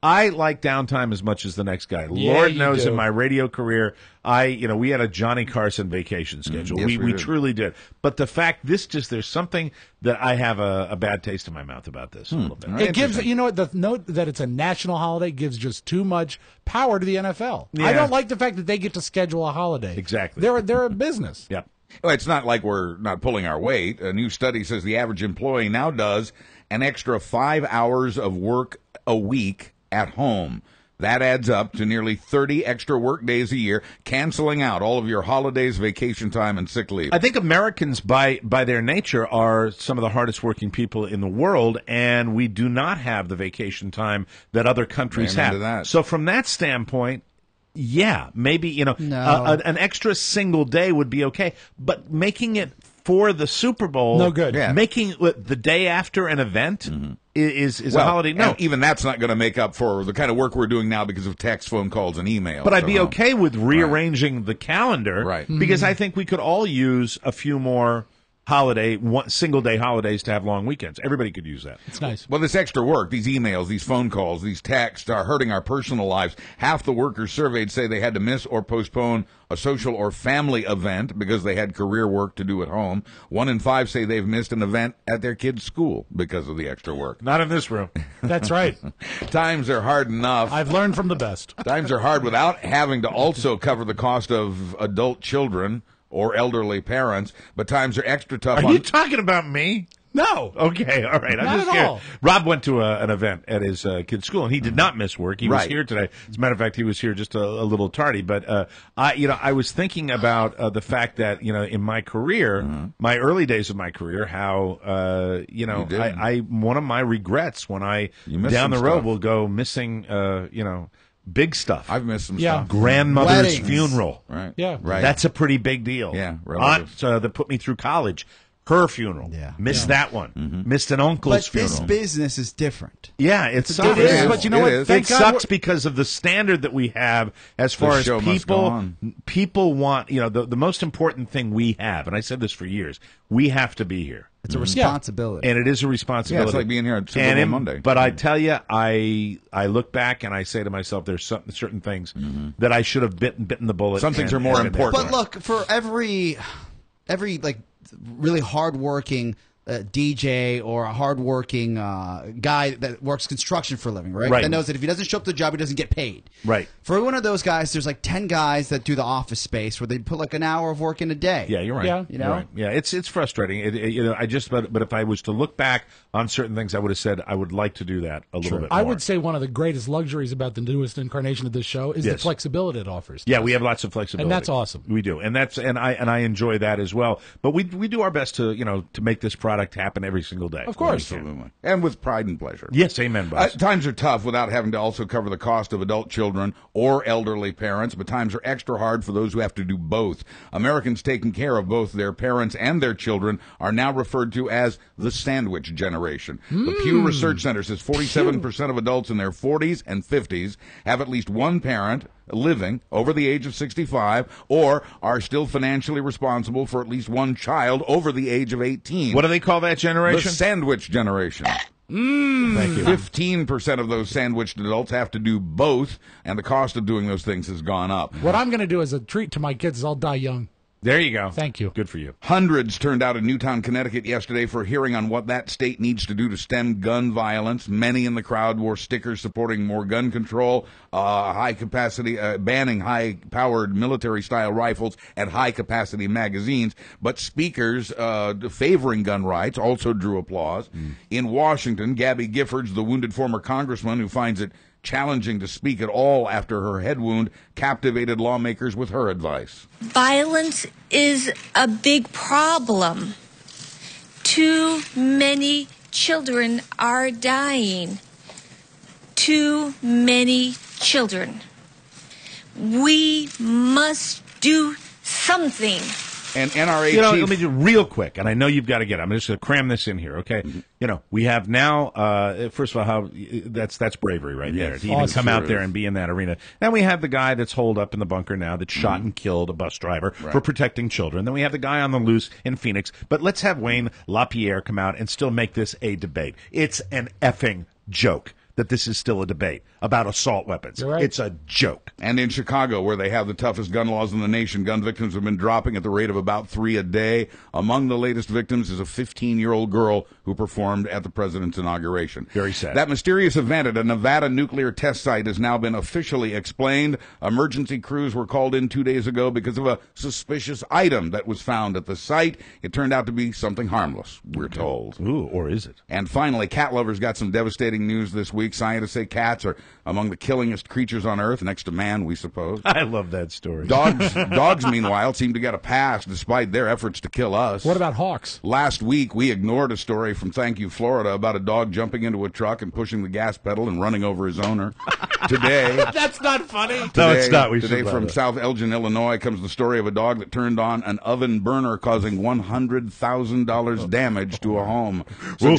I like downtime as much as the next guy. Yeah, Lord you knows do. in my radio career, we had a Johnny Carson vacation schedule. yes, we we did. truly did. But the fact, there's something that I have a bad taste in my mouth about this a little bit. It gives, you know what, the note that it's a national holiday gives just too much power to the NFL. Yeah. I don't like the fact that they get to schedule a holiday. Exactly. They're a business. Yep. Well, it's not like we're not pulling our weight. A new study says the average employee now does an extra 5 hours of work a week at home. That adds up to nearly 30 extra work days a year, canceling out all of your holidays, vacation time, and sick leave. I think Americans, by their nature, are some of the hardest working people in the world, and we do not have the vacation time that other countries Amen have. to that. So from that standpoint, yeah, maybe No. an extra single day would be okay, but making it for the Super Bowl, No good. Yeah. Making the day after an event is a holiday. No, and even that's not going to make up for the kind of work we're doing now because of text, phone calls, and email. but I'd be okay with rearranging the calendar, Right. Because I think we could all use a few more single day holidays to have long weekends. Everybody could use that. It's nice. Well, this extra work, these emails, these phone calls, these texts are hurting our personal lives. Half the workers surveyed say they had to miss or postpone a social or family event because they had career work to do at home. 1 in 5 say they've missed an event at their kid's school because of the extra work. Not in this room. That's right. Times are hard enough. I've learned from the best. Times are hard without having to also cover the cost of adult children or elderly parents, but times are extra tough Are on... you talking about me? No. Okay, all right. I'm Not just at scared. all. Rob went to an event at his kid's school, and he did not miss work. He was Right. here today. As a matter of fact, he was here just a little tardy. But I was thinking about the fact that in my career, my early days of my career, how I one of my regrets when I miss down the some road stuff. will go missing big stuff. I've missed some Yeah. stuff. Grandmother's Weddings. funeral. Right. Yeah. Right. That's a pretty big deal. Yeah, Aunt relatives. that put me through college. Her funeral. Yeah. Missed that one. Missed an uncle's But this funeral. business is different. Yeah, it sucks. It is, but you know what? It Thank God sucks we're- because of the standard that we have as far as show must go people on. people want. The most important thing we have, and I said this for years, we have to be here. It's a responsibility. And it is a responsibility. Yeah, it's like being here on Super Bowl Monday. But I tell you, I look back and I say to myself, there's certain things that I should have bitten the bullet. Some things and- are more and- important. But look, for every like really hardworking DJ or a hardworking guy that works construction for a living, right? Right. That knows that if he doesn't show up to the job, he doesn't get paid. Right. For one of those guys, there's like 10 guys that do the office space where they put like an hour of work in a day. Yeah, you're right. Yeah. You know? You're right. Yeah, it's frustrating. But if I was to look back on certain things, I would have said I would like to do that a little bit more. I would say one of the greatest luxuries about the newest incarnation of this show is the Yes. flexibility it offers. Yeah, we have lots of flexibility, And that's awesome. We do, and I enjoy that as well. But we do our best to to make this product happen every single day. Of course. Absolutely. And with pride and pleasure. Yes, amen, boss. Times are tough without having to also cover the cost of adult children or elderly parents, but times are extra hard for those who have to do both. Americans taking care of both their parents and their children are now referred to as the sandwich generation. The Pew Research Center says 47% of adults in their 40s and 50s have at least one parent living over the age of 65 or are still financially responsible for at least one child over the age of 18. What do they call that The generation? sandwich generation. Thank you. 15% of those sandwiched adults have to do both, and the cost of doing those things has gone up. What I'm going to do as a treat to my kids is I'll die young. There you go. Thank you. Good for you. Hundreds turned out in Newtown, Connecticut yesterday for a hearing on what that state needs to do to stem gun violence. Many in the crowd wore stickers supporting more gun control, banning high-powered military-style rifles and high-capacity magazines. But speakers favoring gun rights also drew applause. In Washington, Gabby Giffords, the wounded former congressman who finds it challenging to speak at all after her head wound, captivated lawmakers with her advice. Violence is a big problem. Too many children are dying. Too many children. We must do something. And NRA Let chief... me do real quick, and I know you've got to get it. I'm just going to cram this in here, okay? We have now, first of all, that's bravery right there. To even come out there and be in that arena. Then we have the guy that's holed up in the bunker now that shot and killed a bus driver for protecting children. Then we have the guy on the loose in Phoenix. But let's have Wayne LaPierre come out and still make this a debate. It's an effing joke that this is still a debate about assault weapons. You're right. It's a joke. And in Chicago, where they have the toughest gun laws in the nation, gun victims have been dropping at the rate of about 3 a day. Among the latest victims is a 15-year-old girl who performed at the president's inauguration. Very sad. That mysterious event at a Nevada nuclear test site has now been officially explained. Emergency crews were called in 2 days ago because of a suspicious item that was found at the site. It turned out to be something harmless, we're told. Ooh, or is it? And finally, cat lovers got some devastating news this week. Scientists say cats are among the killingest creatures on Earth, next to man, we suppose. I love that story. Dogs, meanwhile, seem to get a pass despite their efforts to kill us. What about hawks? Last week, we ignored a story from Thank You, Florida about a dog jumping into a truck and pushing the gas pedal and running over his owner. Today... That's not funny. No, it's not. We Today should from love it. South Elgin, Illinois, comes the story of a dog that turned on an oven burner, causing $100,000 damage to a home. So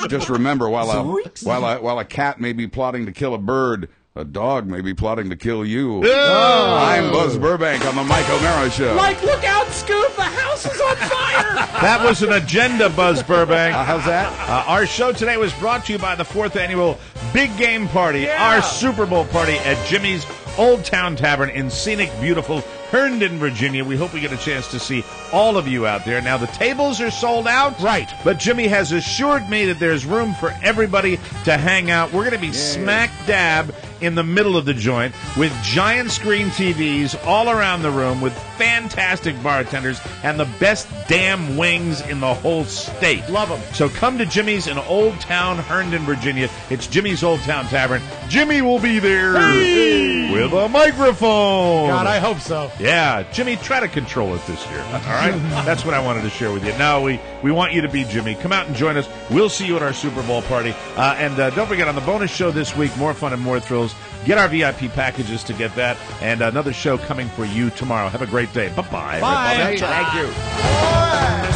just remember, while a cat may be plotting to kill a bird, a dog may be plotting to kill you. Oh. I'm Buzz Burbank on the Mike O'Mara Show. Like, look out, Scoop! The house is on fire! That was an agenda, Buzz Burbank. How's that? Our show today was brought to you by the 4th Annual Big Game Party, our Super Bowl party at Jimmy's Old Town Tavern in scenic, beautiful Herndon, Virginia. We hope we get a chance to see all of you out there. Now, the tables are sold out. Right. But Jimmy has assured me that there's room for everybody to hang out. We're going to be smack dab in the middle of the joint with giant screen TVs all around the room with fantastic bartenders and the best damn wings in the whole state. Love them. So come to Jimmy's in Old Town, Herndon, Virginia. It's Jimmy's Old Town Tavern. Jimmy will be there with a microphone. God, I hope so. Yeah, Jimmy, try to control it this year. All right? That's what I wanted to share with you. Now, we want you to be Jimmy. Come out and join us. We'll see you at our Super Bowl party. And don't forget, on the bonus show this week, more fun and more thrills. Get our VIP packages to get that. And another show coming for you tomorrow. Have a great day. Bye-bye. Bye. Everybody. Thank you.